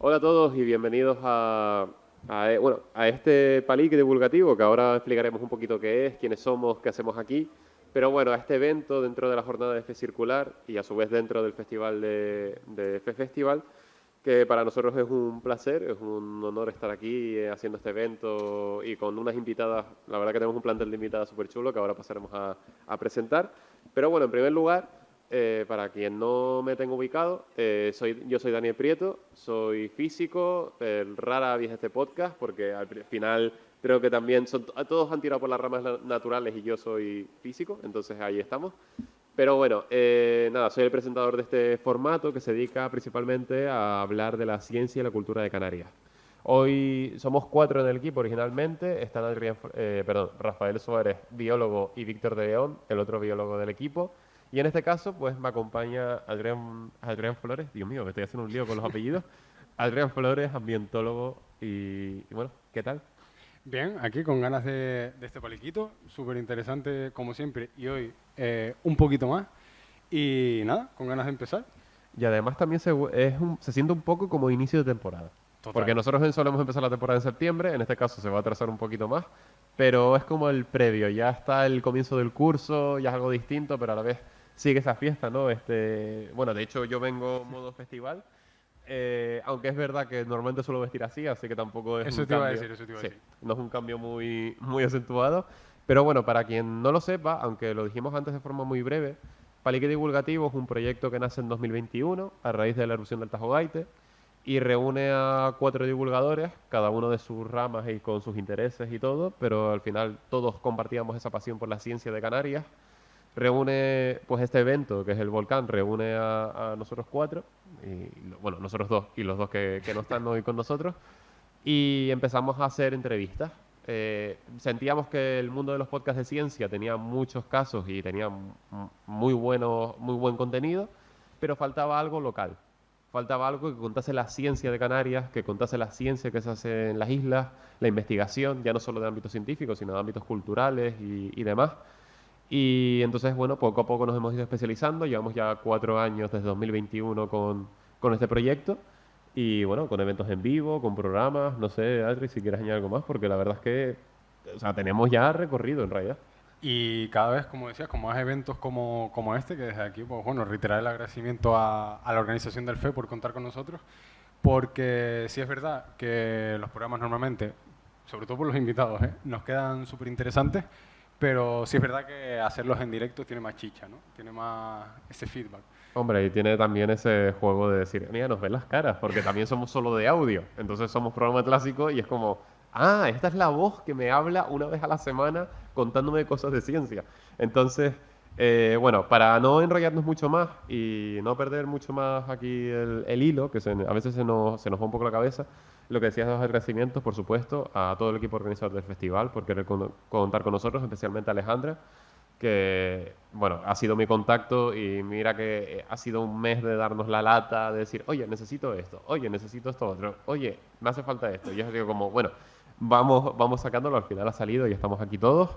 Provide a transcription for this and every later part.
Hola a todos y bienvenidos a este palique divulgativo que ahora explicaremos un poquito qué es, quiénes somos, qué hacemos aquí. Pero bueno, a este evento dentro de la jornada de Fe Circular y a su vez dentro del festival de Fe Festival, que para nosotros es un placer, es un honor estar aquí haciendo este evento y con unas invitadas. La verdad que tenemos un plantel de invitadas súper chulo que ahora pasaremos a presentar. Pero bueno, en primer lugar, para quien no me tenga ubicado, yo soy Daniel Prieto, soy físico, rara vez este podcast porque al final creo que también todos han tirado por las ramas naturales y yo soy físico, entonces ahí estamos. Pero bueno, nada, soy el presentador de este formato que se dedica principalmente a hablar de la ciencia y la cultura de Canarias. Hoy somos cuatro en el equipo originalmente, están Rafael Suárez, biólogo, y Víctor de León, el otro biólogo del equipo. Y en este caso, pues me acompaña Adrián Flores, Dios mío, me estoy haciendo un lío con los apellidos. Adrián Flores, ambientólogo y bueno, ¿qué tal? Bien, aquí con ganas de este paliquito, súper interesante como siempre, y hoy un poquito más. Y nada, con ganas de empezar. Y además también se siente un poco como inicio de temporada. Porque Total. nosotros solemos empezar la temporada en septiembre, en este caso se va a atrasar un poquito más, pero es como el previo, ya está el comienzo del curso, ya es algo distinto, pero a la vez sigue esa fiesta, ¿no? Bueno, de hecho yo vengo modo festival, aunque es verdad que normalmente suelo vestir así que tampoco es un Eso te iba a cambio, decir, eso te iba a sí, decir. no es un cambio muy acentuado. Pero bueno, para quien no lo sepa, aunque lo dijimos antes de forma muy breve, Palique Divulgativo es un proyecto que nace en 2021 a raíz de la erupción del Tajo Gaite y reúne a cuatro divulgadores, cada uno de sus ramas y con sus intereses y todo, pero al final todos compartíamos esa pasión por la ciencia de Canarias. Reúne, pues este evento, que es el volcán, reúne a nosotros cuatro, bueno, nosotros dos y los dos que no están hoy con nosotros, y empezamos a hacer entrevistas. Sentíamos que el mundo de los podcasts de ciencia tenía muchos casos y tenía muy buen contenido, pero faltaba algo local. Faltaba algo que contase la ciencia de Canarias, que contase la ciencia que se hace en las islas, la investigación, ya no solo de ámbitos científicos, sino de ámbitos culturales y demás. Y entonces, bueno, poco a poco nos hemos ido especializando. Llevamos ya 4 años desde 2021 con este proyecto. Y bueno, con eventos en vivo, con programas. No sé, Adri, si quieres añadir algo más, porque la verdad es que, o sea, tenemos ya recorrido en realidad. Y cada vez, como decías, con más eventos como este, que desde aquí, pues bueno, reiterar el agradecimiento a la organización del FE por contar con nosotros, porque sí es verdad que los programas normalmente, sobre todo por los invitados, nos quedan súper interesantes, pero sí es verdad que hacerlos en directo tiene más chicha, ¿no? Tiene más ese feedback. Hombre, y tiene también ese juego de decir, mira, nos ven las caras, porque también somos solo de audio. Entonces somos programa clásico y es como, ah, esta es la voz que me habla una vez a la semana contándome cosas de ciencia. Entonces, bueno, para no enrollarnos mucho más y no perder mucho más aquí el hilo, que a veces se nos va un poco la cabeza, lo que decías de los agradecimientos, por supuesto, a todo el equipo organizador del festival por querer contar con nosotros, especialmente a Alejandra, que, bueno, ha sido mi contacto y mira que ha sido un mes de darnos la lata, de decir, oye, necesito esto, oye, necesito esto otro, oye, me hace falta esto. Y yo digo como, bueno, vamos sacándolo, al final ha salido y estamos aquí todos.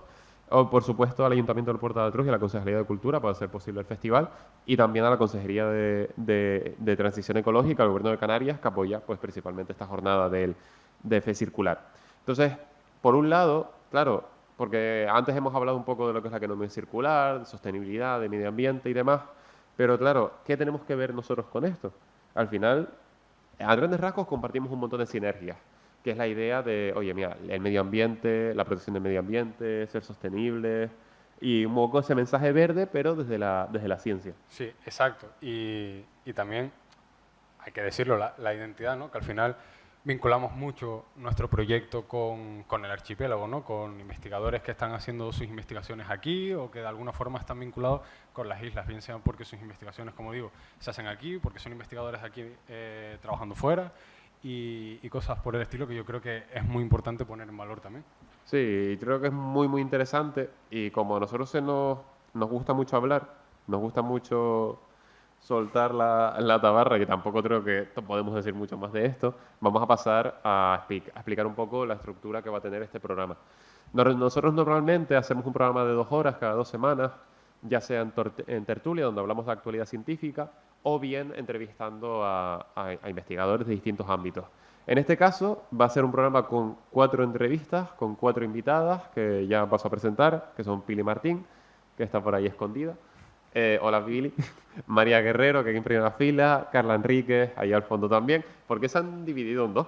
O, por supuesto, al Ayuntamiento del Puerto de la Cruz y a la Consejería de Cultura para hacer posible el festival y también a la Consejería de Transición Ecológica, al Gobierno de Canarias, que apoya pues principalmente esta jornada de Fe Circular. Entonces, por un lado, claro, porque antes hemos hablado un poco de lo que es la economía circular, de sostenibilidad, de medio ambiente y demás, pero claro, ¿qué tenemos que ver nosotros con esto? Al final, a grandes rasgos compartimos un montón de sinergias, que es la idea de, oye, mira, el medio ambiente, la protección del medio ambiente, ser sostenible y un poco ese mensaje verde, pero desde la ciencia. Sí, exacto. Y también hay que decirlo, la identidad, ¿no? Que al final vinculamos mucho nuestro proyecto con el archipiélago, ¿no? Con investigadores que están haciendo sus investigaciones aquí o que de alguna forma están vinculados con las islas, bien sean porque sus investigaciones, como digo, se hacen aquí, porque son investigadores aquí trabajando fuera y cosas por el estilo que yo creo que es muy importante poner en valor también. Sí, creo que es muy interesante y como a nosotros nos gusta mucho hablar, nos gusta mucho soltar la tabarra, que tampoco creo que podemos decir mucho más de esto, vamos a pasar a explicar un poco la estructura que va a tener este programa. Nosotros normalmente hacemos un programa de 2 horas cada 2 semanas, ya sea en tertulia, donde hablamos de actualidad científica, o bien entrevistando a investigadores de distintos ámbitos. En este caso va a ser un programa con 4 entrevistas, con 4 invitadas que ya paso a presentar, que son Pili Martín, que está por ahí escondida. Hola Pili. María Guerrero, que aquí en primera fila, Carla Enríquez, ahí al fondo también. ¿Por qué se han dividido en dos?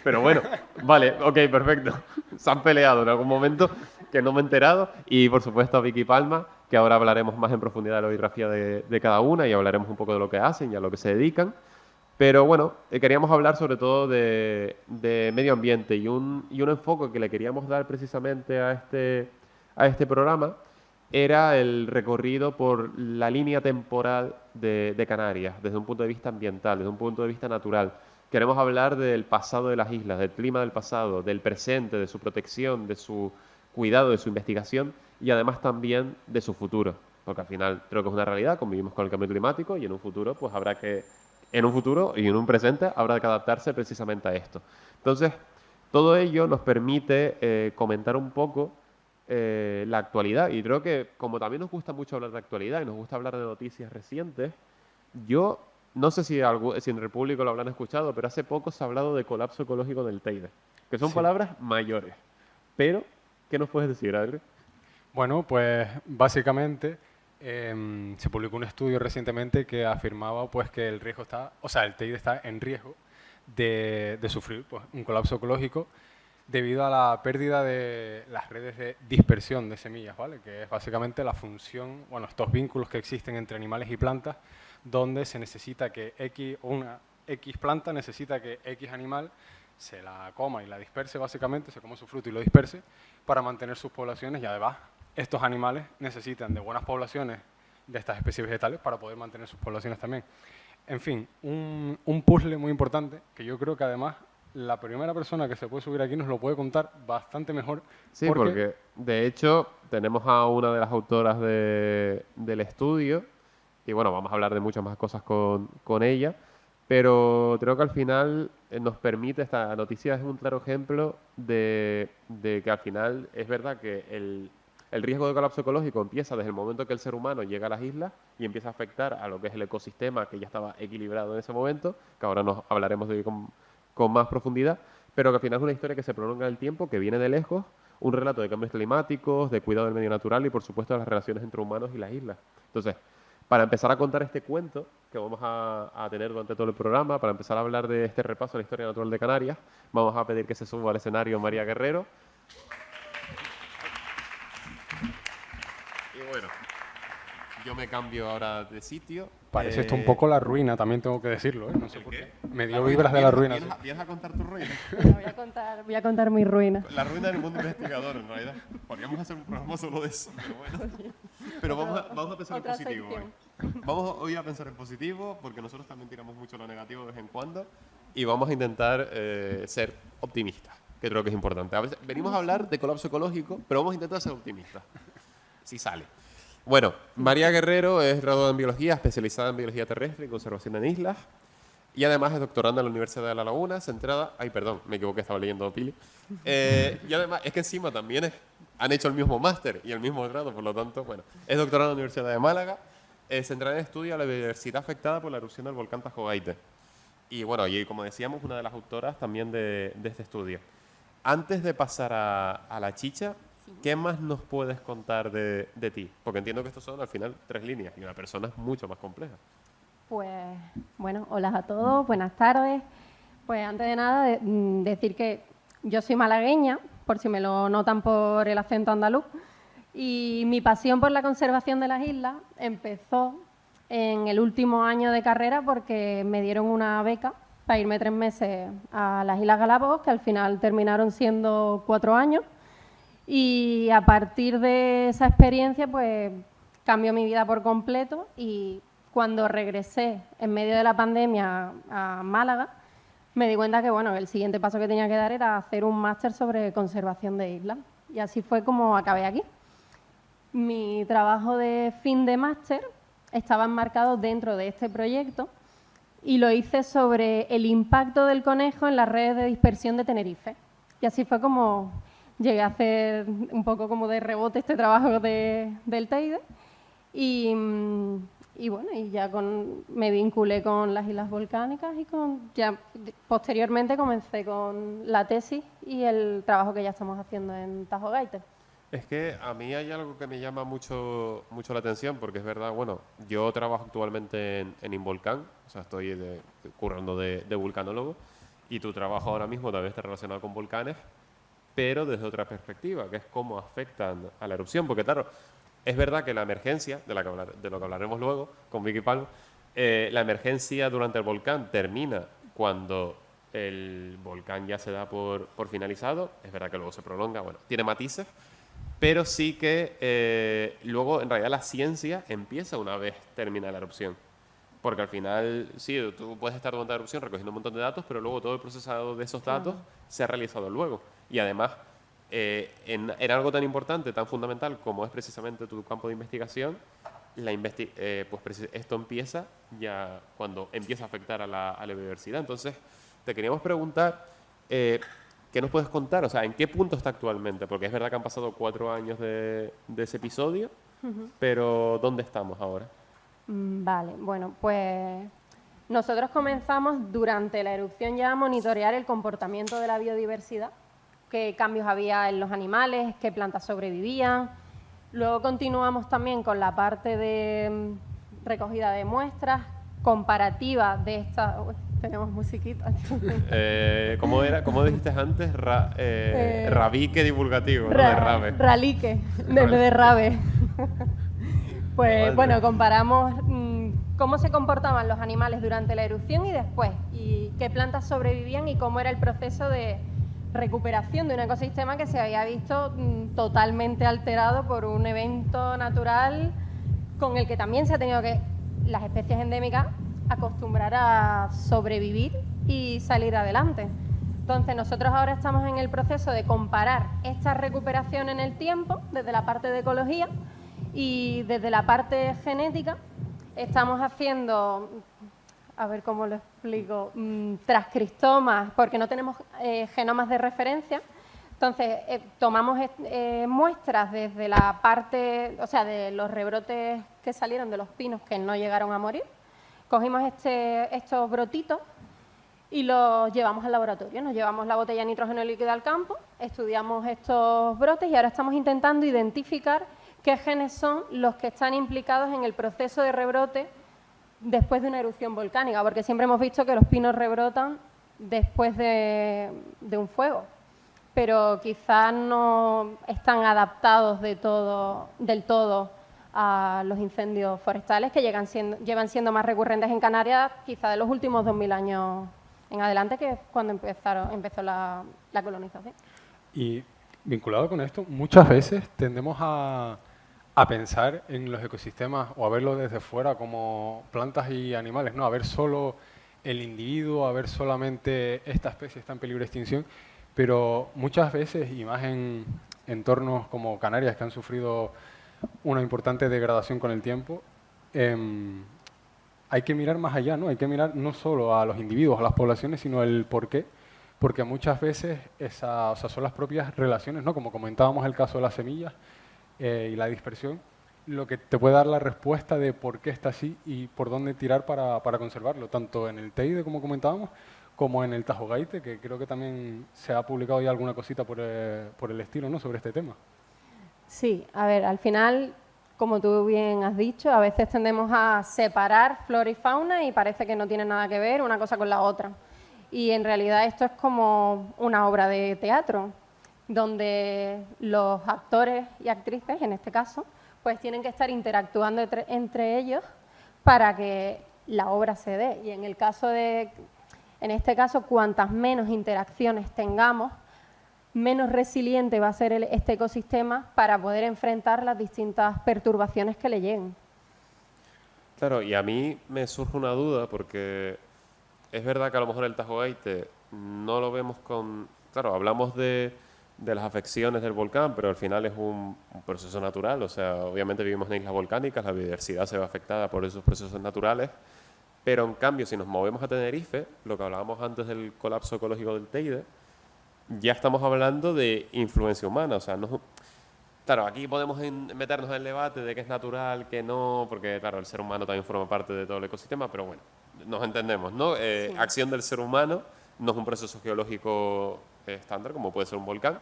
Pero bueno, vale, ok, perfecto. Se han peleado en algún momento que no me he enterado. Y por supuesto a Vicky Palma, que ahora hablaremos más en profundidad de la biografía de cada una y hablaremos un poco de lo que hacen y a lo que se dedican. Pero bueno, queríamos hablar sobre todo de medio ambiente y un enfoque que le queríamos dar precisamente a este programa era el recorrido por la línea temporal de Canarias, desde un punto de vista ambiental, desde un punto de vista natural. Queremos hablar del pasado de las islas, del clima del pasado, del presente, de su protección, de su cuidado, de su investigación y además también de su futuro. Porque al final creo que es una realidad, convivimos con el cambio climático y en un futuro pues habrá que, en un futuro y en un presente habrá que adaptarse precisamente a esto. Entonces, todo ello nos permite comentar un poco la actualidad. Y creo que como también nos gusta mucho hablar de actualidad y nos gusta hablar de noticias recientes, yo no sé si en República lo habrán escuchado, pero hace poco se ha hablado de colapso ecológico en el Teide, que son Sí. palabras mayores. Pero, ¿qué nos puedes decir, Adri? Bueno, pues básicamente se publicó un estudio recientemente que afirmaba pues que el riesgo está, o sea, el Teide está en riesgo de sufrir pues, un colapso ecológico debido a la pérdida de las redes de dispersión de semillas, ¿vale? Que es básicamente la función, bueno, estos vínculos que existen entre animales y plantas, donde se necesita que una X planta necesita que X animal se la coma y la disperse básicamente, se coma su fruto y lo disperse para mantener sus poblaciones y además estos animales necesitan de buenas poblaciones de estas especies vegetales para poder mantener sus poblaciones también. En fin, un puzzle muy importante que yo creo que además la primera persona que se puede subir aquí nos lo puede contar bastante mejor. Sí, porque de hecho tenemos a una de las autoras del estudio y bueno, vamos a hablar de muchas más cosas con ella, pero creo que al final nos permite, esta noticia es un claro ejemplo de que al final es verdad que el riesgo de colapso ecológico empieza desde el momento que el ser humano llega a las islas y empieza a afectar a lo que es el ecosistema que ya estaba equilibrado en ese momento, que ahora nos hablaremos de ello con más profundidad, pero que al final es una historia que se prolonga en el tiempo, que viene de lejos, un relato de cambios climáticos, de cuidado del medio natural y por supuesto de las relaciones entre humanos y las islas. Entonces, para empezar a contar este cuento que vamos a tener durante todo el programa, para empezar a hablar de este repaso a la historia natural de Canarias, vamos a pedir que se suba al escenario María Guerrero. Y bueno, yo me cambio ahora de sitio. Parece esto un poco la ruina, también tengo que decirlo, ¿eh? No sé ¿El por qué? qué. Me dio vibras de la ruina. Sí. ¿Vienes a contar tu ruina? Bueno, voy a contar mi ruina. La ruina del mundo investigador, en realidad. Podríamos hacer un programa solo de eso, pero bueno. Pero vamos a pensar en Otra positivo sección. hoy. Vamos hoy a pensar en positivo, porque nosotros también tiramos mucho lo negativo de vez en cuando. Y vamos a intentar ser optimistas, que creo que es importante. A veces venimos a hablar de colapso ecológico, pero vamos a intentar ser optimistas. Si sale. Bueno, María Guerrero es graduada en biología, especializada en biología terrestre y conservación en islas. Y además es doctoranda en la Universidad de La Laguna, centrada... Ay, perdón, me equivoqué, estaba leyendo Pili. Y además es que encima también han hecho el mismo máster y el mismo grado, por lo tanto, bueno. Es doctorada en la Universidad de Málaga, centrada en estudio a la biodiversidad afectada por la erupción del volcán Tajogaite. Y bueno, y como decíamos, una de las autoras también de este estudio. Antes de pasar a la chicha, ¿qué más nos puedes contar de ti? Porque entiendo que estos son al final 3 líneas y una persona es mucho más compleja. Pues bueno, hola a todos, buenas tardes. Pues antes de nada decir que yo soy malagueña, por si me lo notan por el acento andaluz, y mi pasión por la conservación de las islas empezó en el último año de carrera porque me dieron una beca para irme 3 meses a las Islas Galápagos, que al final terminaron siendo 4 años. Y a partir de esa experiencia, pues cambió mi vida por completo y cuando regresé en medio de la pandemia a Málaga, me di cuenta que bueno, el siguiente paso que tenía que dar era hacer un máster sobre conservación de islas. Y así fue como acabé aquí. Mi trabajo de fin de máster estaba enmarcado dentro de este proyecto y lo hice sobre el impacto del conejo en las redes de dispersión de Tenerife. Y así fue como llegué a hacer un poco como de rebote este trabajo del Teide. Y y bueno, y ya me vinculé con las islas volcánicas y ya posteriormente comencé con la tesis y el trabajo que ya estamos haciendo en Tajo Gaite. Es que a mí hay algo que me llama mucho la atención, porque es verdad, bueno, yo trabajo actualmente en Involcán, o sea, estoy currando de vulcanólogo, y tu trabajo ahora mismo también está relacionado con volcanes, pero desde otra perspectiva, que es cómo afectan a la erupción, porque claro, es verdad que la emergencia, de lo que hablaremos luego con Vicky Palma, la emergencia durante el volcán termina cuando el volcán ya se da por finalizado, es verdad que luego se prolonga, bueno, tiene matices, pero sí que luego en realidad la ciencia empieza una vez termina la erupción. Porque al final, sí, tú puedes estar durante la erupción recogiendo un montón de datos, pero luego todo el procesado de esos datos se ha realizado luego. Y además, en algo tan importante, tan fundamental como es precisamente tu campo de investigación, esto empieza ya cuando empieza a afectar a la biodiversidad. Entonces, te queríamos preguntar, ¿qué nos puedes contar? O sea, ¿en qué punto está actualmente? Porque es verdad que han pasado 4 años de ese episodio, pero ¿dónde estamos ahora? Vale, bueno, pues nosotros comenzamos durante la erupción ya a monitorear el comportamiento de la biodiversidad, qué cambios había en los animales, qué plantas sobrevivían. Luego continuamos también con la parte de recogida de muestras, comparativa de esta... Uy, tenemos musiquita. ¿Cómo era? ¿Cómo dijiste antes? Rabique divulgativo, ¿no? De Rabe. Ralique, de Rabe. Pues Vale. bueno, comparamos cómo se comportaban los animales durante la erupción y después, y qué plantas sobrevivían y cómo era el proceso de recuperación de un ecosistema que se había visto totalmente alterado por un evento natural con el que también se ha tenido que las especies endémicas acostumbrar a sobrevivir y salir adelante. Entonces, nosotros ahora estamos en el proceso de comparar esta recuperación en el tiempo, desde la parte de ecología, y desde la parte genética estamos haciendo, a ver cómo lo explico, transcriptomas, porque no tenemos genomas de referencia. Entonces, tomamos muestras desde la parte, o sea, de los rebrotes que salieron de los pinos que no llegaron a morir. Cogimos estos brotitos y los llevamos al laboratorio. Nos llevamos la botella de nitrógeno líquido al campo, estudiamos estos brotes y ahora estamos intentando identificar qué genes son los que están implicados en el proceso de rebrote después de una erupción volcánica, porque siempre hemos visto que los pinos rebrotan después de un fuego, pero quizás no están adaptados del todo a los incendios forestales que llevan siendo más recurrentes en Canarias quizás de los últimos 2000 años en adelante, que es cuando empezó la colonización. Y vinculado con esto, muchas veces tendemos a pensar en los ecosistemas o a verlos desde fuera como plantas y animales, ¿no? A ver solo el individuo, a ver solamente esta especie está en peligro de extinción, pero muchas veces, y más en entornos como Canarias que han sufrido una importante degradación con el tiempo, hay que mirar más allá, ¿no? Hay que mirar no solo a los individuos, a las poblaciones, sino el por qué, porque muchas veces son las propias relaciones, ¿no? Como comentábamos el caso de las semillas, y la dispersión, lo que te puede dar la respuesta de por qué está así y por dónde tirar para conservarlo, tanto en el Teide, como comentábamos, como en el Tajo Gaite, que creo que también se ha publicado ya alguna cosita por el estilo, ¿no?, sobre este tema. Sí, a ver, al final, como tú bien has dicho, a veces tendemos a separar flora y fauna y parece que no tienen nada que ver una cosa con la otra. Y en realidad esto es como una obra de teatro, donde los actores y actrices, en este caso, pues tienen que estar interactuando entre ellos para que la obra se dé. Y en este caso, cuantas menos interacciones tengamos, menos resiliente va a ser este ecosistema para poder enfrentar las distintas perturbaciones que le lleguen. Claro, y a mí me surge una duda porque es verdad que a lo mejor el Tajo Gaite no lo vemos con... Claro, hablamos de las afecciones del volcán, pero al final es un proceso natural, o sea, obviamente vivimos en islas volcánicas, la biodiversidad se ve afectada por esos procesos naturales, pero en cambio si nos movemos a Tenerife, lo que hablábamos antes del colapso ecológico del Teide, ya estamos hablando de influencia humana, o sea, Claro, aquí podemos meternos en el debate de qué es natural, qué no, porque claro, el ser humano también forma parte de todo el ecosistema, pero bueno, nos entendemos, ¿no? Sí. Acción del ser humano no es un proceso geológico estándar, como puede ser un volcán.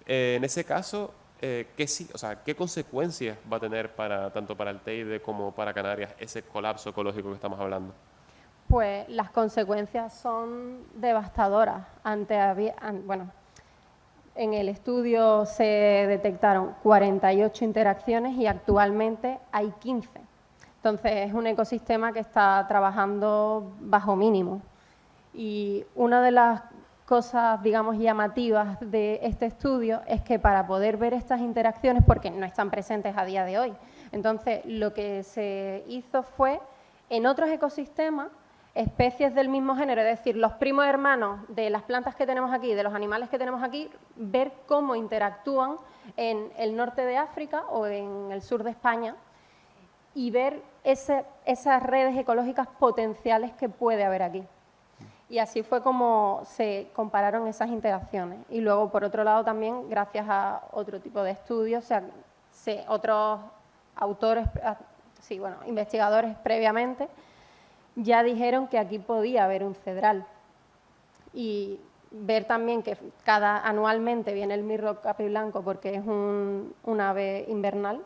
En ese caso, ¿qué sí, o sea, qué consecuencias va a tener tanto para el Teide como para Canarias ese colapso ecológico que estamos hablando? Pues las consecuencias son devastadoras. Bueno, en el estudio se detectaron 48 interacciones y actualmente hay 15. Entonces, es un ecosistema que está trabajando bajo mínimo. Y una de las cosas, digamos, llamativas de este estudio es que para poder ver estas interacciones, porque no están presentes a día de hoy, entonces lo que se hizo fue, en otros ecosistemas, especies del mismo género, es decir, los primos hermanos de las plantas que tenemos aquí, de los animales que tenemos aquí, ver cómo interactúan en el norte de África o en el sur de España y ver esas redes ecológicas potenciales que puede haber aquí. Y así fue como se compararon esas interacciones. Y luego, por otro lado, también, gracias a otro tipo de estudios, otros autores, investigadores previamente, ya dijeron que aquí podía haber un cedral. Y ver también que anualmente viene el mirlo capiblanco, porque es un ave invernal,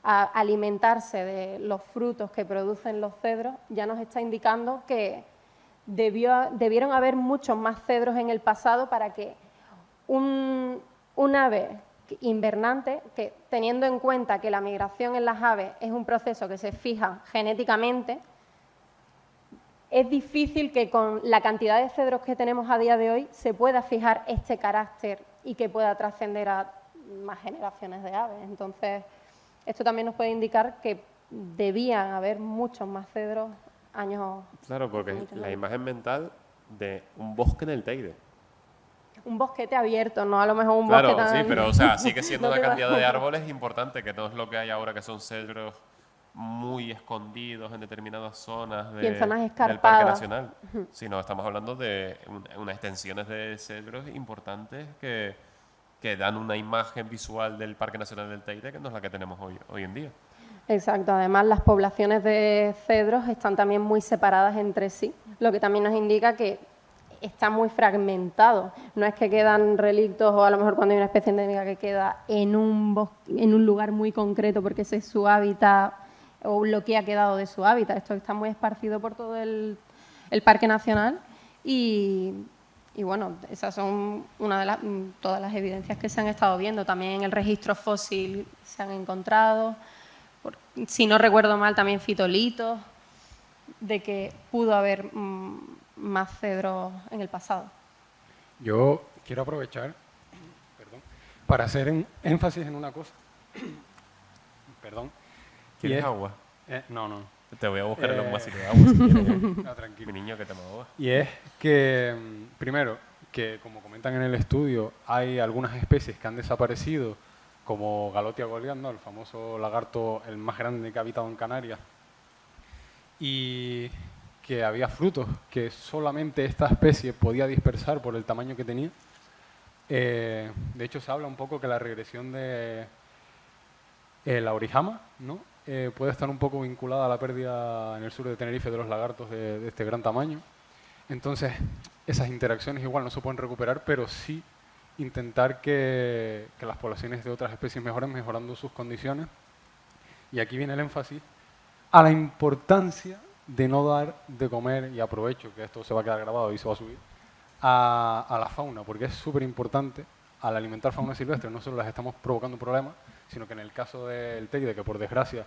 a alimentarse de los frutos que producen los cedros, ya nos está indicando que debieron haber muchos más cedros en el pasado para que un ave invernante, que teniendo en cuenta que la migración en las aves es un proceso que se fija genéticamente, es difícil que con la cantidad de cedros que tenemos a día de hoy se pueda fijar este carácter y que pueda trascender a más generaciones de aves. Entonces, esto también nos puede indicar que debían haber muchos más cedros años. Claro, porque la imagen mental de un bosque en el Teide. Un bosquete abierto, no a lo mejor un Claro, bosque tan... sí, pero o sea, sigue siendo No una te cantidad de imaginas. árboles importante, que no es lo que hay ahora, que son cedros muy escondidos en determinadas zonas Y en zonas del Parque escarpadas. Nacional, sino estamos hablando de unas extensiones de cedros importantes que dan una imagen visual del Parque Nacional del Teide que no es la que tenemos hoy en día. Exacto, además las poblaciones de cedros están también muy separadas entre sí, lo que también nos indica que está muy fragmentado. No es que quedan relictos o a lo mejor cuando hay una especie endémica que queda en un lugar muy concreto porque ese es su hábitat o lo que ha quedado de su hábitat. Esto está muy esparcido por todo el Parque Nacional y bueno, esas son todas las evidencias que se han estado viendo. También en el registro fósil se han encontrado, si no recuerdo mal, también fitolitos, de que pudo haber más cedros en el pasado. Yo quiero aprovechar, para hacer énfasis en una cosa. Perdón. ¿Quieres agua? No. Te voy a buscar un vasito de agua si quieres. No, tranquilo. Mi niño, que te me ahoga. Y es que, primero, que como comentan en el estudio, hay algunas especies que han desaparecido, como Galotia goliath, ¿no? El famoso lagarto, el más grande que ha habitado en Canarias, y que había frutos que solamente esta especie podía dispersar por el tamaño que tenía. De hecho, se habla un poco que la regresión de la orijama, ¿no? Puede estar un poco vinculada a la pérdida en el sur de Tenerife de los lagartos de este gran tamaño. Entonces, esas interacciones igual no se pueden recuperar, pero sí intentar que las poblaciones de otras especies mejoren, mejorando sus condiciones. Y aquí viene el énfasis a la importancia de no dar de comer, y aprovecho que esto se va a quedar grabado y se va a subir, a la fauna, porque es súper importante. Al alimentar fauna silvestre no solo las estamos provocando problemas, sino que en el caso del Teide, que por desgracia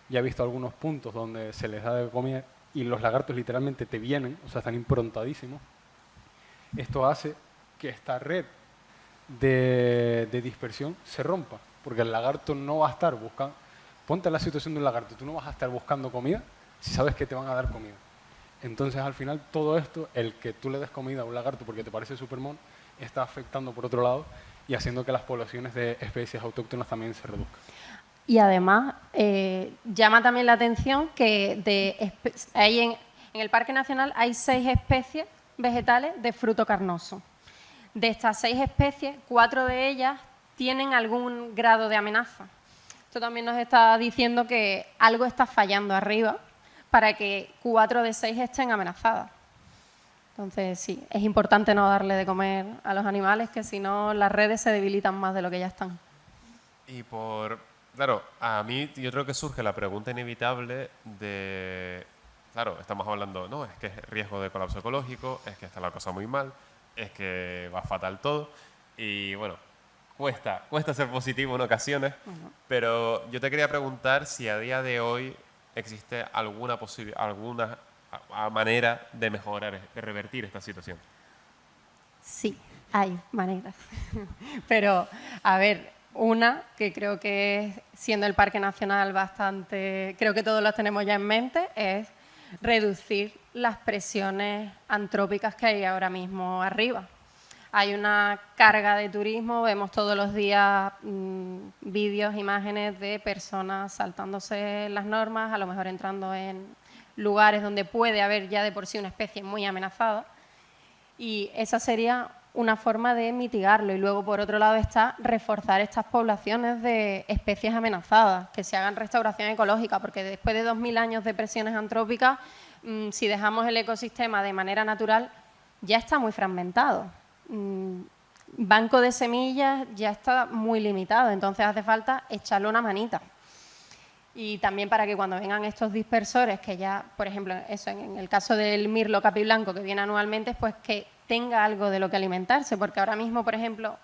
ya he visto algunos puntos donde se les da de comer y los lagartos literalmente te vienen, o sea, están improntadísimos, esto hace que esta red de dispersión se rompa, porque el lagarto no va a estar buscando... Ponte en la situación de un lagarto, tú no vas a estar buscando comida si sabes que te van a dar comida. Entonces, al final, todo esto, el que tú le des comida a un lagarto porque te parece supermón, está afectando por otro lado y haciendo que las poblaciones de especies autóctonas también se reduzcan. Y además, llama también la atención que en el Parque Nacional hay 6 especies vegetales de fruto carnoso. De estas 6 especies, 4 de ellas tienen algún grado de amenaza. Esto también nos está diciendo que algo está fallando arriba para que 4 de 6 estén amenazadas. Entonces, sí, es importante no darle de comer a los animales, que si no las redes se debilitan más de lo que ya están. Y claro, a mí yo creo que surge la pregunta inevitable de, claro, estamos hablando, no, es que es riesgo de colapso ecológico, es que está la cosa muy mal, es que va fatal todo, y bueno, cuesta ser positivo en ocasiones, pero yo te quería preguntar si a día de hoy existe alguna manera de mejorar, de revertir esta situación. Sí, hay maneras. Pero, a ver, una que creo que es, siendo el Parque Nacional bastante, creo que todos las tenemos ya en mente, es reducir las presiones antrópicas que hay ahora mismo arriba. Hay una carga de turismo, vemos todos los días vídeos, imágenes de personas saltándose las normas, a lo mejor entrando en lugares donde puede haber ya de por sí una especie muy amenazada. Y esa sería una forma de mitigarlo. Y luego, por otro lado, está reforzar estas poblaciones de especies amenazadas, que se hagan restauración ecológica, porque después de 2000 años de presiones antrópicas, si dejamos el ecosistema de manera natural, ya está muy fragmentado. Banco de semillas ya está muy limitado, entonces hace falta echarle una manita. Y también para que cuando vengan estos dispersores, que ya, por ejemplo, eso en el caso del mirlo capiblanco que viene anualmente, pues que tenga algo de lo que alimentarse, porque ahora mismo, por ejemplo,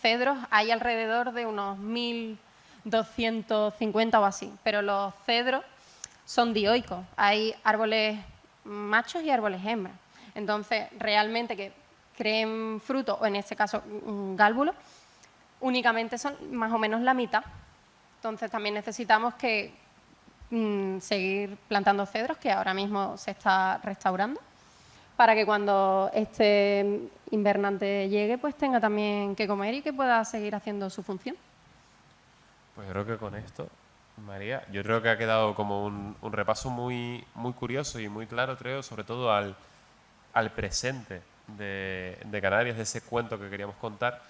cedros hay alrededor de unos 1250 o así, pero los cedros son dioicos, hay árboles machos y árboles hembras. Entonces, realmente que creen fruto, o en este caso gálbulos, únicamente son más o menos la mitad. Entonces también necesitamos que seguir plantando cedros, que ahora mismo se está restaurando, para que cuando este invernante llegue, pues tenga también que comer y que pueda seguir haciendo su función. Pues yo creo que con esto, María, yo creo que ha quedado como un repaso muy, muy curioso y muy claro, creo, sobre todo al presente de Canarias, de ese cuento que queríamos contar.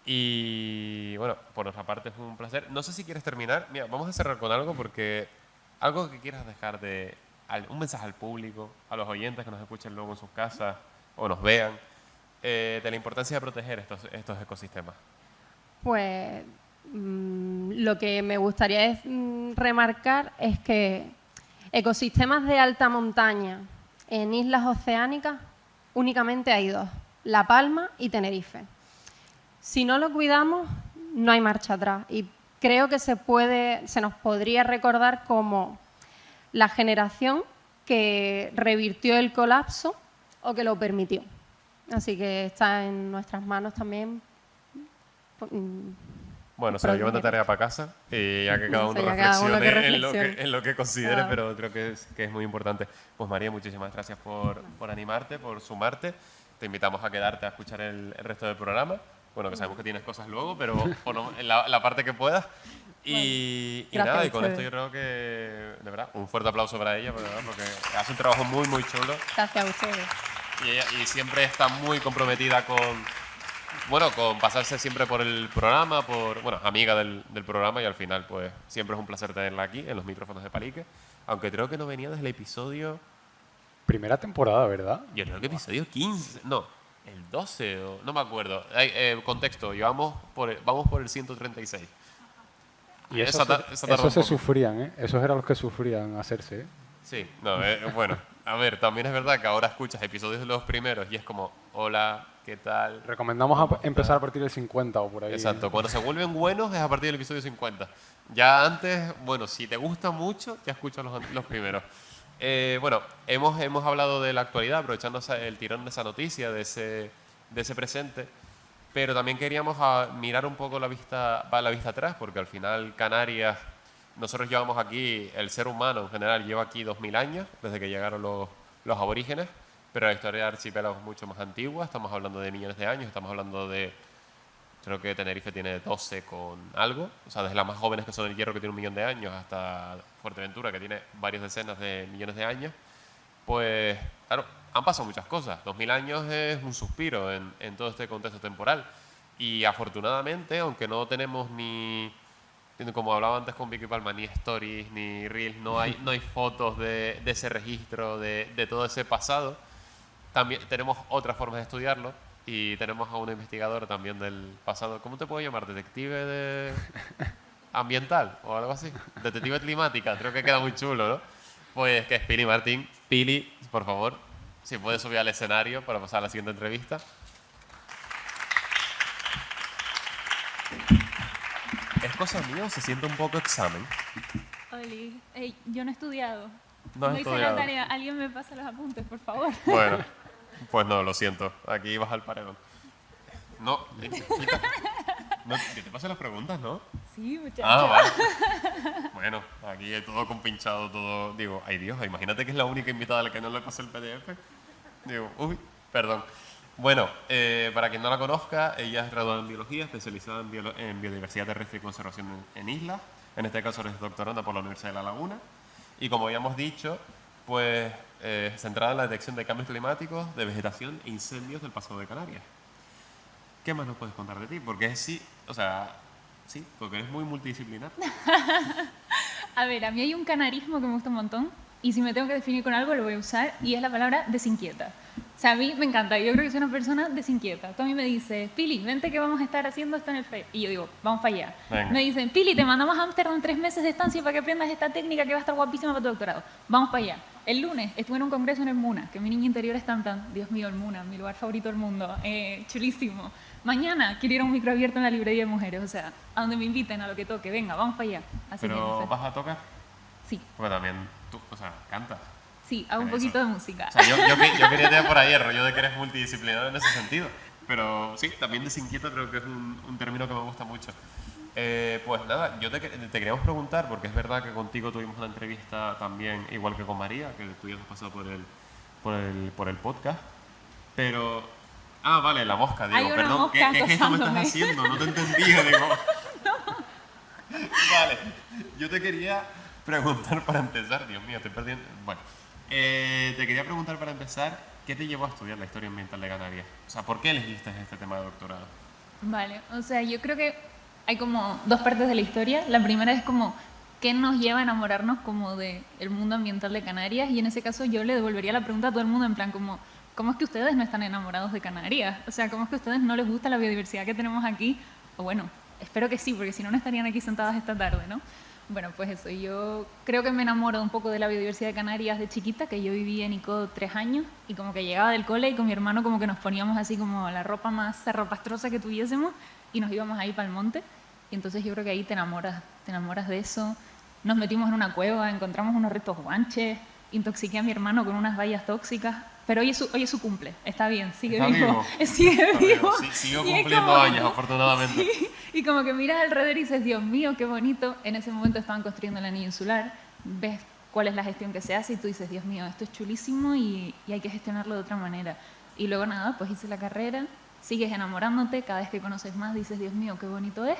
Y bueno, por nuestra parte es un placer. No sé si quieres terminar. Mira, vamos a cerrar con algo porque algo que quieras dejar un mensaje al público, a los oyentes que nos escuchen luego en sus casas o nos vean, de la importancia de proteger estos ecosistemas. Pues lo que me gustaría es remarcar es que ecosistemas de alta montaña en islas oceánicas únicamente hay 2, La Palma y Tenerife. Si no lo cuidamos, no hay marcha atrás. Y creo que se nos podría recordar como la generación que revirtió el colapso o que lo permitió. Así que está en nuestras manos también. Bueno, se lo llevan de tarea para casa y ya que cada uno reflexione en lo que considere, claro. Pero creo que es muy importante. Pues María, muchísimas gracias por animarte, por sumarte. Te invitamos a quedarte a escuchar el resto del programa. Bueno, que sabemos que tienes cosas luego, pero en la parte que puedas. Y nada, y con esto yo creo que, de verdad, un fuerte aplauso para ella, porque hace un trabajo muy, muy chulo. Gracias a ustedes. Y siempre está muy comprometida con pasarse siempre por el programa, amiga del programa, y al final, pues, siempre es un placer tenerla aquí, en los micrófonos de Palique. Aunque creo que no venía desde el episodio... Primera temporada, ¿verdad? Yo creo que episodio 15, no, el 12, no me acuerdo. Contexto, vamos por el 136. Y esos se sufrían, ¿eh? Esos eran los que sufrían hacerse, ¿eh? Sí, no, bueno, a ver, también es verdad que ahora escuchas episodios de los primeros y es como, hola, ¿qué tal? Recomendamos empezar a partir del 50 o por ahí. Exacto, cuando se vuelven buenos es a partir del episodio 50. Ya antes, bueno, si te gusta mucho, ya escuchas los primeros. Bueno, hemos hablado de la actualidad, aprovechando el tirón de esa noticia, de ese presente, pero también queríamos mirar un poco la vista atrás, porque al final Canarias, nosotros llevamos aquí, el ser humano en general lleva aquí 2000 años, desde que llegaron los aborígenes, pero la historia de archipiélago es mucho más antigua, estamos hablando de millones de años, estamos hablando de, creo que Tenerife tiene 12 con algo, o sea, desde las más jóvenes que son el Hierro, que tiene 1 millón de años, hasta Fuerteventura, que tiene varias decenas de millones de años. Pues, claro, han pasado muchas cosas. 2000 años es un suspiro en todo este contexto temporal. Y afortunadamente, aunque no tenemos ni, como hablaba antes con Vicky Palma, ni stories, ni reels, no hay fotos de ese registro, de todo ese pasado, también tenemos otras formas de estudiarlo y tenemos a una investigadora también del pasado. ¿Cómo te puedo llamar? ¿Detective de ambiental o algo así? Detective climática, creo que queda muy chulo, ¿no? Pues que es Pili Martín. Pili, por favor, si puedes subir al escenario para pasar a la siguiente entrevista. ¿Es cosa mía o se siente un poco examen? Oli, ey, yo no he estudiado. No has hice estudiado. la tarea. Alguien me pasa los apuntes, por favor. Bueno, pues no, lo siento. Aquí vas al paredón. No, no, que te pasen las preguntas, ¿no? Sí, muchachos. Ah, vale. Bueno, aquí hay todo compinchado, todo... Digo, ay Dios, imagínate que es la única invitada a la que no le pasé el PDF. Digo, uy, perdón. Bueno, para quien no la conozca, ella es graduada en Biología, especializada en Biodiversidad Terrestre y Conservación en islas. En este caso es doctoranda por la Universidad de La Laguna. Y como habíamos dicho, pues centrada en la detección de cambios climáticos, de vegetación e incendios del pasado de Canarias. ¿Qué más nos puedes contar de ti? Porque sí, o sea, sí, porque eres muy multidisciplinar. A ver, a mí hay un canarismo que me gusta un montón. Y si me tengo que definir con algo, lo voy a usar. Y es la palabra desinquieta. O sea, a mí me encanta. Yo creo que soy una persona desinquieta. Tú a mí me dices, Pili, vente que vamos a estar haciendo esto en el FE. Y yo digo, vamos para allá. Venga. Me dicen, Pili, te mandamos a Ámsterdam 3 meses de estancia para que aprendas esta técnica que va a estar guapísima para tu doctorado. Vamos para allá. El lunes estuve en un congreso en el MUNA, que mi niña interior está en plan, Dios mío, el MUNA, mi lugar favorito del mundo. Chulísimo. Mañana quiero ir a un micro abierto en la librería de mujeres. O sea, a donde me inviten, a lo que toque. Venga, vamos para allá. Así Pero que, ¿vas a tocar? sí, Porque también tú, o sea, cantas. sí, hago un Eso. poquito de música. O sea, yo quería tirar por ahí el rollo de que eres multidisciplinar en ese sentido. Pero sí, también desinquieto creo que es un término que me gusta mucho. Pues nada, te queríamos preguntar, porque es verdad que contigo tuvimos una entrevista también, igual que con María, que tú ya has pasado por el podcast. Pero... Ah, vale, la mosca, Hay digo, una perdón, mosca ¿qué gesto me estás acosándome. haciendo? No te entendía, digo. Vale, yo te quería preguntar para empezar, Dios mío, estoy perdiendo... Bueno, te quería preguntar para empezar, ¿qué te llevó a estudiar la historia ambiental de Canarias? O sea, ¿por qué elegiste este tema de doctorado? Vale, o sea, yo creo que hay como dos partes de la historia. La primera es como qué nos lleva a enamorarnos como del mundo ambiental de Canarias, y en ese caso yo le devolvería la pregunta a todo el mundo en plan como, ¿cómo es que ustedes no están enamorados de Canarias? O sea, ¿cómo es que a ustedes no les gusta la biodiversidad que tenemos aquí? O bueno, espero que sí, porque si no, no estarían aquí sentadas esta tarde, ¿no? Bueno, pues eso, yo creo que me enamoro un poco de la biodiversidad de Canarias de chiquita, que yo viví en ICO 3 años y como que llegaba del cole y con mi hermano como que nos poníamos así como la ropa más zarrapastrosa que tuviésemos y nos íbamos ahí para el monte. Y entonces yo creo que ahí te enamoras de eso. Nos metimos en una cueva, encontramos unos restos guanches, intoxiqué a mi hermano con unas bayas tóxicas, pero hoy es su cumple, está bien, sigue ¿Está vivo. vivo? Sigue Está vivo. bien, sí, sigo Y es cumpliendo como- años, afortunadamente. Sí, y como que miras alrededor y dices, Dios mío, qué bonito. En ese momento estaban construyendo el anillo insular, ves cuál es la gestión que se hace y tú dices, Dios mío, esto es chulísimo y hay que gestionarlo de otra manera. Y luego nada, pues hice la carrera, sigues enamorándote, cada vez que conoces más dices, Dios mío, qué bonito es.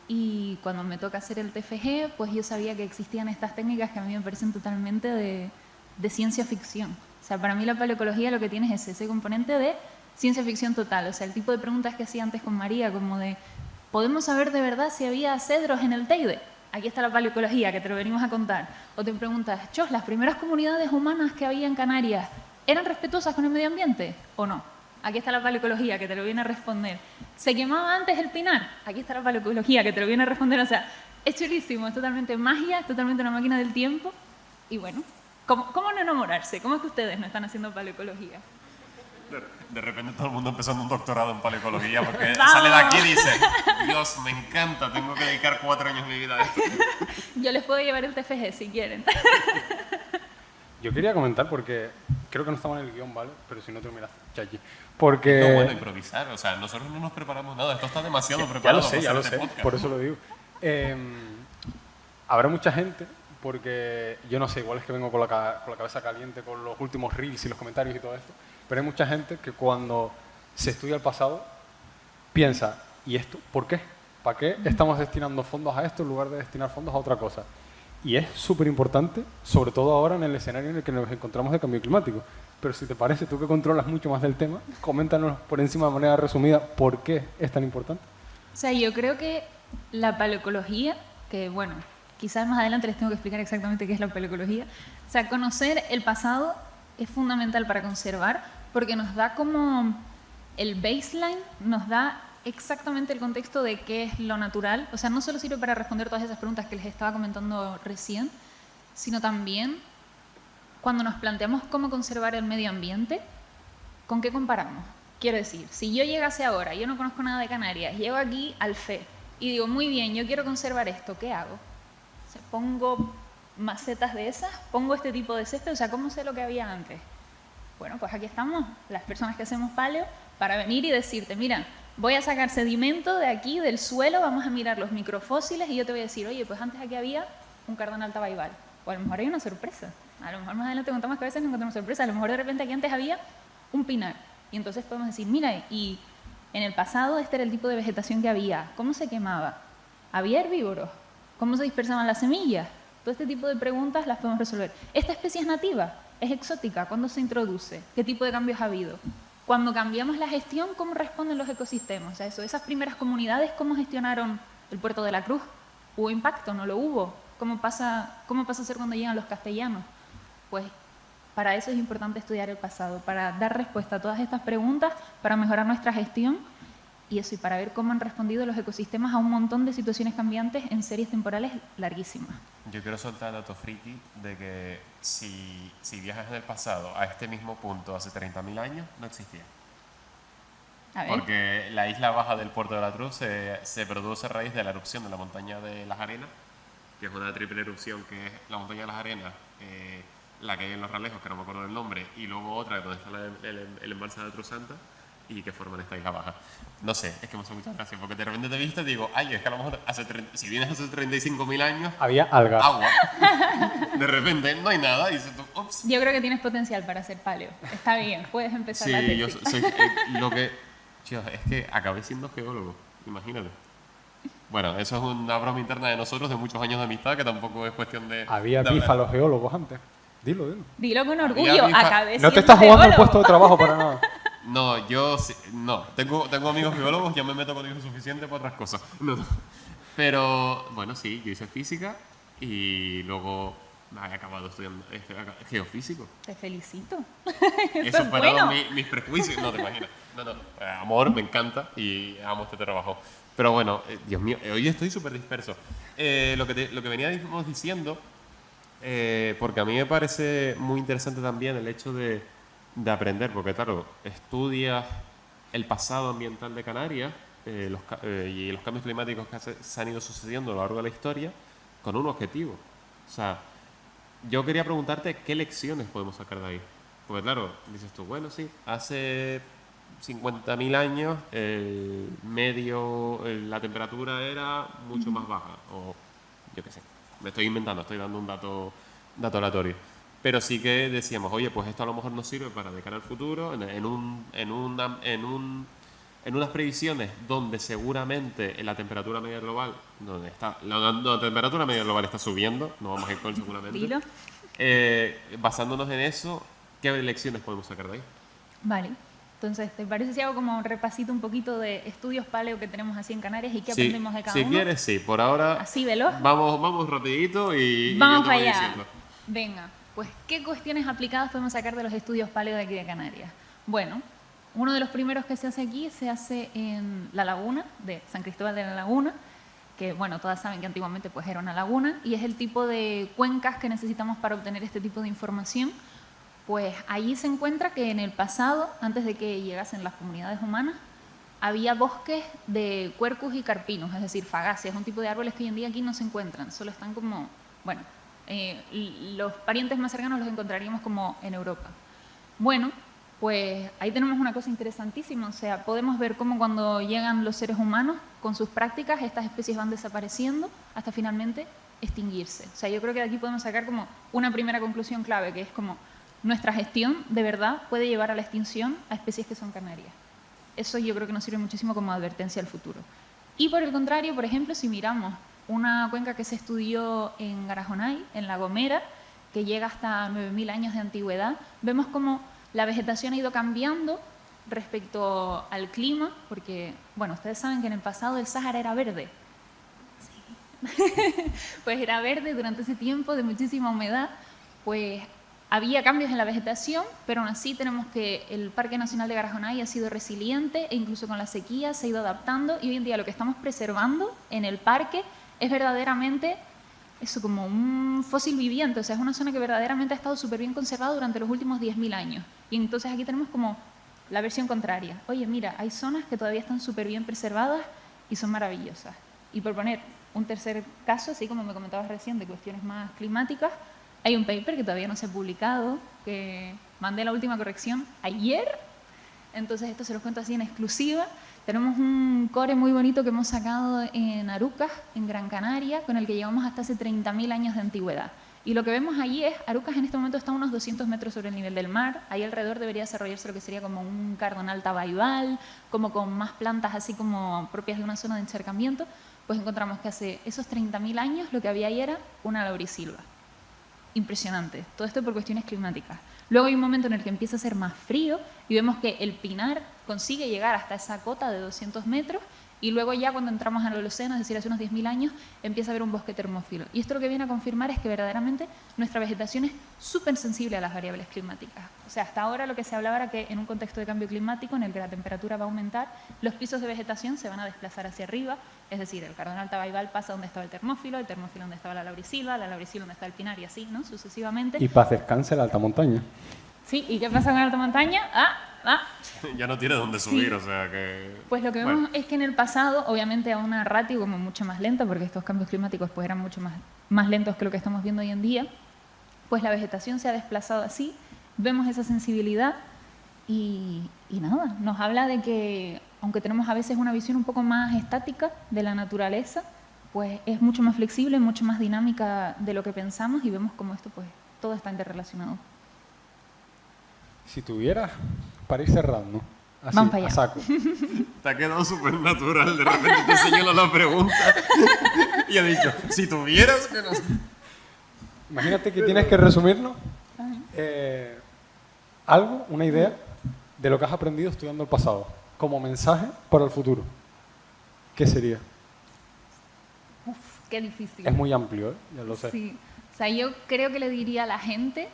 Y cuando me toca hacer el TFG, pues yo sabía que existían estas técnicas que a mí me parecen totalmente de ciencia ficción. O sea, para mí la paleoecología lo que tiene es ese componente de ciencia ficción total. O sea, el tipo de preguntas que hacía antes con María, como de, ¿podemos saber de verdad si había cedros en el Teide? Aquí está la paleoecología, que te lo venimos a contar. O te preguntas, Chos, ¿las primeras comunidades humanas que había en Canarias eran respetuosas con el medio ambiente o no? Aquí está la paleoecología, que te lo viene a responder. ¿Se quemaba antes el pinar? Aquí está la paleoecología, que te lo viene a responder. O sea, es chulísimo, es totalmente magia, es totalmente una máquina del tiempo. Y bueno, ¿cómo no enamorarse? ¿Cómo es que ustedes no están haciendo paleoecología? De repente todo el mundo empezando un doctorado en paleoecología porque ¡Vamos! sale de aquí y dice, Dios, me encanta, tengo que dedicar 4 años de mi vida a esto. Yo les puedo llevar el TFG si quieren. Yo quería comentar porque creo que no estamos en el guión, ¿vale? Pero si no te miras, Chachi. Porque... No, bueno, improvisar, o sea, nosotros no nos preparamos nada, esto está demasiado Ya preparado lo sé, para ya lo hacer sé, este podcast. por eso lo digo. Habrá mucha gente, porque yo no sé, igual es que vengo con la cabeza caliente con los últimos reels y los comentarios y todo esto, pero hay mucha gente que cuando se estudia el pasado piensa, ¿y esto? ¿Por qué? ¿Para qué estamos destinando fondos a esto en lugar de destinar fondos a otra cosa? Y es súper importante, sobre todo ahora en el escenario en el que nos encontramos de cambio climático. pero si te parece, tú que controlas mucho más del tema, coméntanos por encima de manera resumida por qué es tan importante. O sea, yo creo que la paleoecología, que bueno, quizás más adelante les tengo que explicar exactamente qué es la paleoecología, o sea, conocer el pasado es fundamental para conservar porque nos da como el baseline, nos da exactamente el contexto de qué es lo natural. O sea, no solo sirve para responder todas esas preguntas que les estaba comentando recién, sino también cuando nos planteamos cómo conservar el medio ambiente, ¿con qué comparamos? Quiero decir, si yo llegase ahora, yo no conozco nada de Canarias, llego aquí al FE y digo, muy bien, yo quiero conservar esto, ¿qué hago? O sea, pongo macetas de esas, pongo este tipo de césped, o sea, ¿cómo sé lo que había antes? Bueno, pues aquí estamos, las personas que hacemos paleo, para venir y decirte, mira, voy a sacar sedimento de aquí, del suelo, vamos a mirar los microfósiles y yo te voy a decir, oye, pues antes aquí había un cardenal tabaibal. O a lo mejor hay una sorpresa. A lo mejor más adelante contamos que a veces no encontramos sorpresa. A lo mejor de repente aquí antes había un pinar. Y entonces podemos decir, mira, y en el pasado este era el tipo de vegetación que había. ¿Cómo se quemaba? ¿Había herbívoros? ¿Cómo se dispersaban las semillas? Todo este tipo de preguntas las podemos resolver. ¿Esta especie es nativa? ¿Es exótica? ¿Cuándo se introduce? ¿Qué tipo de cambios ha habido? Cuando cambiamos la gestión, ¿cómo responden los ecosistemas? O sea, esas primeras comunidades, ¿cómo gestionaron el Puerto de la Cruz? ¿Hubo impacto? ¿No lo hubo? ¿Cómo pasa a ser cuando llegan los castellanos? Pues para eso es importante estudiar el pasado, para dar respuesta a todas estas preguntas, para mejorar nuestra gestión y eso, y para ver cómo han respondido los ecosistemas a un montón de situaciones cambiantes en series temporales larguísimas. Yo quiero soltar el dato friki de que si viajas en el pasado a este mismo punto hace 30.000 años, no existía. A ver. Porque la isla baja del Puerto de la Cruz se produce a raíz de la erupción de la montaña de las Arenas, que es una triple erupción, que es la montaña de las Arenas, la que hay en Los Ralejos, que no me acuerdo del nombre, y luego otra donde está el embalse de Trusanta, y que forman esta isla baja. No sé, es que me hace mucha gracia, porque de repente te viste y digo, ay, es que a lo mejor si vienes hace 35.000 años, Había algas. agua. De repente no hay nada, y dices tú, ups. Yo creo que tienes potencial para hacer paleo. Está bien, puedes empezar la Sí, tesis. yo soy lo que... Tío, es que acabé siendo geólogo, imagínate. Bueno, eso es una broma interna de nosotros de muchos años de amistad, que tampoco es cuestión de... Había de bifa a hablar. los geólogos antes. Dilo. Dilo con Había orgullo, bifa- acabé No te siendo estás jugando el geólogo. puesto de trabajo para nada. No, yo sí- no. Tengo amigos geólogos, ya me meto con ellos suficiente para otras cosas. No. Pero, bueno, sí, yo hice física y luego he acabado estudiando geofísico. Te felicito. He Eso es superado bueno. mis prejuicios, no te imaginas. No. Amor, me encanta y amo este trabajo. Pero bueno, Dios mío, hoy estoy súper disperso. Lo que veníamos diciendo, porque a mí me parece muy interesante también el hecho de aprender, porque claro, estudias el pasado ambiental de Canarias y los cambios climáticos que se han ido sucediendo a lo largo de la historia con un objetivo. O sea, yo quería preguntarte qué lecciones podemos sacar de ahí. Porque claro, dices tú, bueno, sí, hace 50.000 años la temperatura era mucho más baja, o yo qué sé, me estoy inventando, estoy dando un dato aleatorio. Pero sí que decíamos, oye, pues esto a lo mejor nos sirve para de cara al futuro, en unas previsiones donde seguramente la temperatura media global, la temperatura media global está subiendo, no vamos a ir con seguramente. Dilo. Basándonos en eso, ¿qué lecciones podemos sacar de ahí? Vale. Entonces, ¿te parece si hago como un repasito un poquito de estudios paleo que tenemos así en Canarias y qué Sí, aprendemos de cada si uno? quieres, sí. Por ahora, Así, veloz. vamos rapidito y Vamos yo te para voy allá. diciendo. Venga, pues, ¿qué cuestiones aplicadas podemos sacar de los estudios paleo de aquí de Canarias? Bueno, uno de los primeros que se hace aquí se hace en la laguna de San Cristóbal de la Laguna, que, bueno, todas saben que antiguamente pues era una laguna, y es el tipo de cuencas que necesitamos para obtener este tipo de información. Pues allí se encuentra que en el pasado, antes de que llegasen las comunidades humanas, había bosques de quercus y carpinus, es decir, fagáceas, un tipo de árboles que hoy en día aquí no se encuentran, solo están como, bueno, los parientes más cercanos los encontraríamos como en Europa. Bueno, pues ahí tenemos una cosa interesantísima, o sea, podemos ver cómo cuando llegan los seres humanos con sus prácticas, estas especies van desapareciendo hasta finalmente extinguirse. O sea, yo creo que de aquí podemos sacar como una primera conclusión clave, que es como nuestra gestión de verdad puede llevar a la extinción a especies que son canarias. Eso yo creo que nos sirve muchísimo como advertencia al futuro. Y por el contrario, por ejemplo, si miramos una cuenca que se estudió en Garajonay, en La Gomera, que llega hasta 9.000 años de antigüedad, vemos como La vegetación ha ido cambiando respecto al clima, porque, bueno, ustedes saben que en el pasado el Sáhara era verde. Pues era verde durante ese tiempo de muchísima humedad, pues había cambios en la vegetación, pero aún así tenemos que el Parque Nacional de Garajonay ha sido resiliente e incluso con la sequía se ha ido adaptando y hoy en día lo que estamos preservando en el parque es verdaderamente eso, como un fósil viviente, o sea, es una zona que verdaderamente ha estado súper bien conservada durante los últimos 10.000 años. Y entonces aquí tenemos como la versión contraria. Oye, mira, hay zonas que todavía están súper bien preservadas y son maravillosas. Y por poner un tercer caso, así como me comentabas recién, de cuestiones más climáticas, hay un paper que todavía no se ha publicado, que mandé la última corrección ayer, entonces esto se los cuento así en exclusiva. Tenemos un core muy bonito que hemos sacado en Arucas, en Gran Canaria, con el que llevamos hasta hace 30.000 años de antigüedad. Y lo que vemos allí es, Arucas en este momento está a unos 200 metros sobre el nivel del mar, ahí alrededor debería desarrollarse lo que sería como un cardonal tabaibal, como con más plantas así como propias de una zona de encharcamiento, pues encontramos que hace esos 30.000 años lo que había ahí era una laurisilva. Impresionante. Todo esto por cuestiones climáticas. Luego hay un momento en el que empieza a ser más frío y vemos que el pinar consigue llegar hasta esa cota de 200 metros y luego ya cuando entramos al Holoceno, es decir, hace unos 10.000 años, empieza a haber un bosque termófilo. Y esto lo que viene a confirmar es que verdaderamente nuestra vegetación es súper sensible a las variables climáticas. O sea, hasta ahora lo que se hablaba era que en un contexto de cambio climático en el que la temperatura va a aumentar, los pisos de vegetación se van a desplazar hacia arriba, es decir, el cardonal tabaibal pasa donde estaba el termófilo donde estaba la laurisilva donde está el pinar y así, ¿no? Sucesivamente. Y para acercarse a la alta montaña. Sí, ¿y qué pasa con la alta montaña? Ya no tiene dónde subir, o sea que... Pues lo que vemos es que en el pasado, obviamente a una ratio como mucho más lenta, porque estos cambios climáticos pues eran mucho más lentos que lo que estamos viendo hoy en día, pues la vegetación se ha desplazado así, vemos esa sensibilidad y nada, nos habla de que, aunque tenemos a veces una visión un poco más estática de la naturaleza, pues es mucho más flexible, mucho más dinámica de lo que pensamos y vemos como esto pues todo está interrelacionado. Si tuvieras, para ir cerrando, así, Vamos para allá. a saco. Te ha quedado súper natural, de repente te señalo la pregunta y ha dicho, si tuvieras que no... Imagínate que tienes que resumirnos algo, una idea, de lo que has aprendido estudiando el pasado, como mensaje para el futuro. ¿Qué sería? Uf, qué difícil. Es muy amplio, ¿eh? Ya lo sé. Sí, o sea, yo creo que le diría a la gente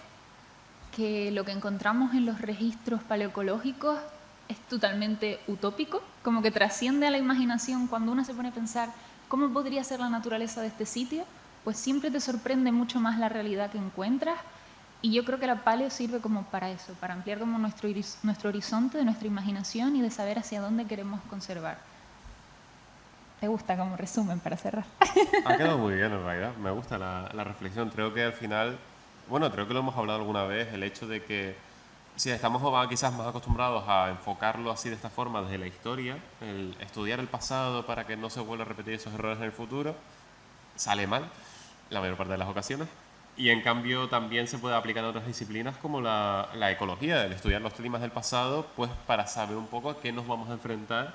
que lo que encontramos en los registros paleoecológicos es totalmente utópico, como que trasciende a la imaginación. Cuando uno se pone a pensar cómo podría ser la naturaleza de este sitio, pues siempre te sorprende mucho más la realidad que encuentras. Y yo creo que la paleo sirve como para eso, para ampliar como nuestro horizonte de nuestra imaginación y de saber hacia dónde queremos conservar. ¿Te gusta como resumen para cerrar? Ha quedado muy bien en realidad, me gusta la reflexión. Creo que al final, bueno, creo que lo hemos hablado alguna vez, el hecho de que si estamos quizás más acostumbrados a enfocarlo así de esta forma desde la historia, el estudiar el pasado para que no se vuelva a repetir esos errores en el futuro, sale mal la mayor parte de las ocasiones. Y en cambio también se puede aplicar en otras disciplinas como la ecología, el estudiar los climas del pasado, pues para saber un poco a qué nos vamos a enfrentar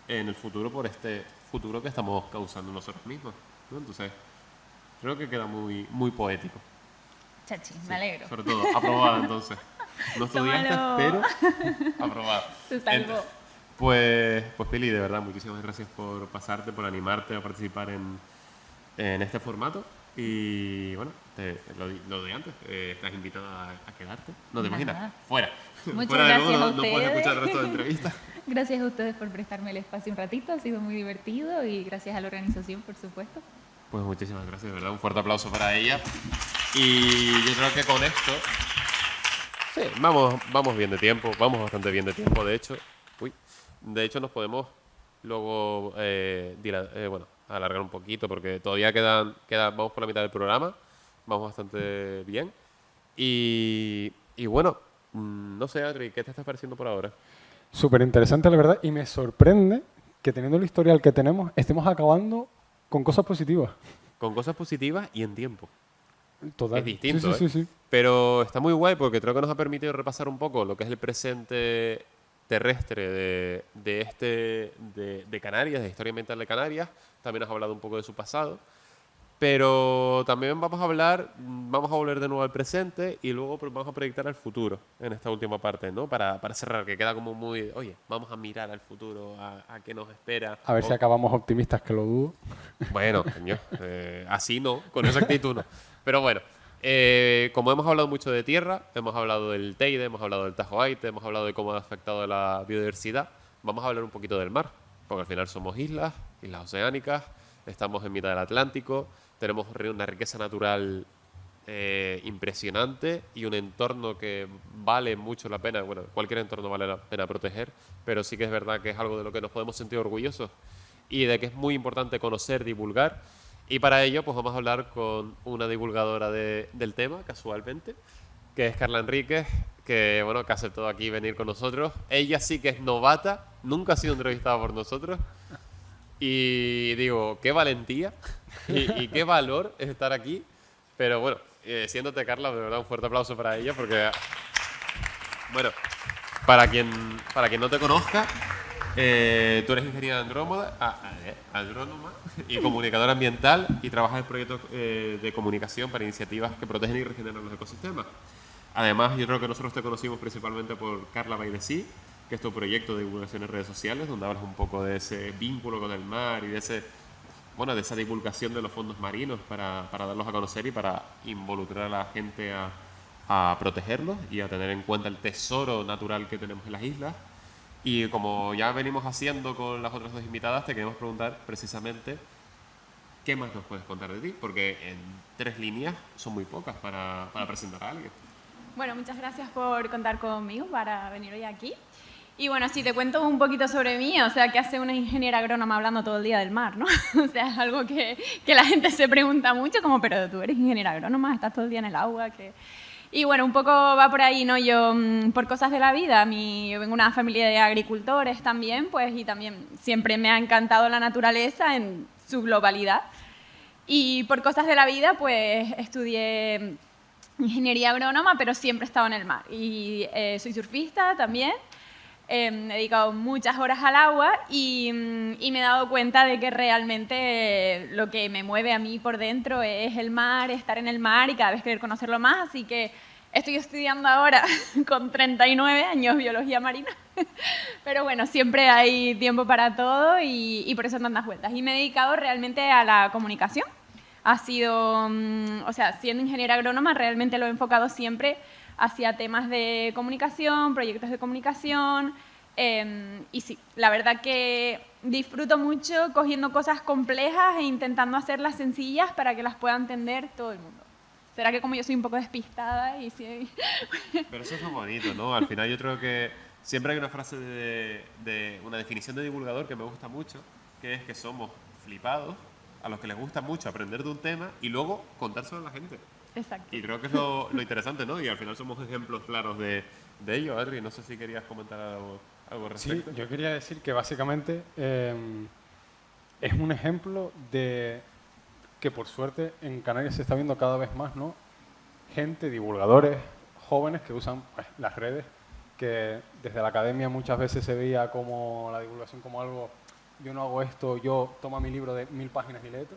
en el futuro por este futuro que estamos causando nosotros mismos, ¿no? Entonces, creo que queda muy, muy poético. Chachi, Sí, me alegro. sobre todo, aprobado entonces. No estudiantes, Tómalo. pero aprobado. Se salvó. Pues Pili, de verdad, muchísimas gracias por pasarte, por animarte a participar en este formato. Y bueno, lo de antes, estás invitada a quedarte. No te Nada. imaginas, fuera. Muchas Fuera de gracias nuevo, a no puedes ustedes. escuchar el resto de entrevistas. Gracias a ustedes por prestarme el espacio un ratito, ha sido muy divertido y gracias a la organización, por supuesto. Pues muchísimas gracias, de verdad, un fuerte aplauso para ella. Y yo creo que con esto, sí, vamos bien de tiempo, vamos bastante bien de tiempo, de hecho. De hecho nos podemos luego alargar un poquito porque todavía vamos por la mitad del programa, vamos bastante bien. Y bueno, no sé, Adri, ¿qué te está pareciendo por ahora? Súper interesante, la verdad, y me sorprende que teniendo el historial que tenemos, estemos acabando con cosas positivas. Con cosas positivas y en tiempo. Total. Es distinto, Sí. Pero está muy guay porque creo que nos ha permitido repasar un poco lo que es el presente terrestre de Canarias, de la historia ambiental de Canarias. También has hablado un poco de su pasado. pero también vamos a volver de nuevo al presente y luego vamos a proyectar al futuro en esta última parte, ¿no? Para cerrar, que queda como muy, oye, vamos a mirar al futuro, a qué nos espera. A ver si acabamos optimistas, que lo dudo. Bueno, coño, así no, con esa actitud no. Pero bueno, como hemos hablado mucho de tierra, hemos hablado del Teide, hemos hablado del Tajo Aite, hemos hablado de cómo ha afectado la biodiversidad, vamos a hablar un poquito del mar, porque al final somos islas oceánicas, estamos en mitad del Atlántico, tenemos una riqueza natural impresionante y un entorno que vale mucho la pena, bueno, cualquier entorno vale la pena proteger, pero sí que es verdad que es algo de lo que nos podemos sentir orgullosos y de que es muy importante conocer, divulgar, y para ello pues vamos a hablar con una divulgadora del tema, casualmente, que es Carla Enríquez, que bueno, que ha aceptado aquí venir con nosotros. Ella sí que es novata, nunca ha sido entrevistada por nosotros, y digo, qué valentía y qué valor es estar aquí. Pero bueno, siéndote, Carla, de verdad un fuerte aplauso para ella, porque, bueno, para quien no te conozca, tú eres ingeniera agrónoma y comunicadora ambiental y trabajas en proyectos de comunicación para iniciativas que protegen y regeneran los ecosistemas. Además, yo creo que nosotros te conocimos principalmente por Carla by the Sea, que es tu proyecto de divulgación en redes sociales, donde hablas un poco de ese vínculo con el mar y de esa divulgación de los fondos marinos para darlos a conocer y para involucrar a la gente a protegerlos y a tener en cuenta el tesoro natural que tenemos en las islas. Y como ya venimos haciendo con las otras dos invitadas, te queremos preguntar precisamente qué más nos puedes contar de ti, porque en 3 líneas son muy pocas para presentar a alguien. Bueno, muchas gracias por contar conmigo para venir hoy aquí. Y bueno, si te cuento un poquito sobre mí, o sea, ¿qué hace una ingeniera agrónoma hablando todo el día del mar, no? O sea, es algo que la gente se pregunta mucho, como, pero tú eres ingeniera agrónoma, estás todo el día en el agua, que... Y bueno, un poco va por ahí, ¿no? Yo, por cosas de la vida, yo vengo de una familia de agricultores también, pues, y también siempre me ha encantado la naturaleza en su globalidad. Y por cosas de la vida, pues, estudié ingeniería agrónoma, pero siempre he estado en el mar. Y soy surfista también. Me he dedicado muchas horas al agua y me he dado cuenta de que realmente lo que me mueve a mí por dentro es el mar, estar en el mar y cada vez querer conocerlo más. Así que estoy estudiando ahora con 39 años biología marina. Pero bueno, siempre hay tiempo para todo y por eso tantas vueltas. Y me he dedicado realmente a la comunicación. Ha sido, o sea, siendo ingeniera agrónoma realmente lo he enfocado siempre hacia temas de comunicación, proyectos de comunicación, y sí, la verdad que disfruto mucho cogiendo cosas complejas e intentando hacerlas sencillas para que las pueda entender todo el mundo. ¿Será que como yo soy un poco despistada y sí? Pero eso es lo bonito, ¿no? Al final yo creo que siempre hay una frase de una definición de divulgador que me gusta mucho, que es que somos flipados, a los que les gusta mucho aprender de un tema y luego contárselo a la gente. Exacto. Y creo que es lo interesante, ¿no? Y al final somos ejemplos claros de ello. Adri, no sé si querías comentar algo al respecto. Sí, yo quería decir que básicamente es un ejemplo de que por suerte en Canarias se está viendo cada vez más, ¿no? Gente, divulgadores, jóvenes que usan pues, las redes, que desde la academia muchas veces se veía como la divulgación como algo, yo no hago esto, yo tomo mi libro de 1000 páginas y leo.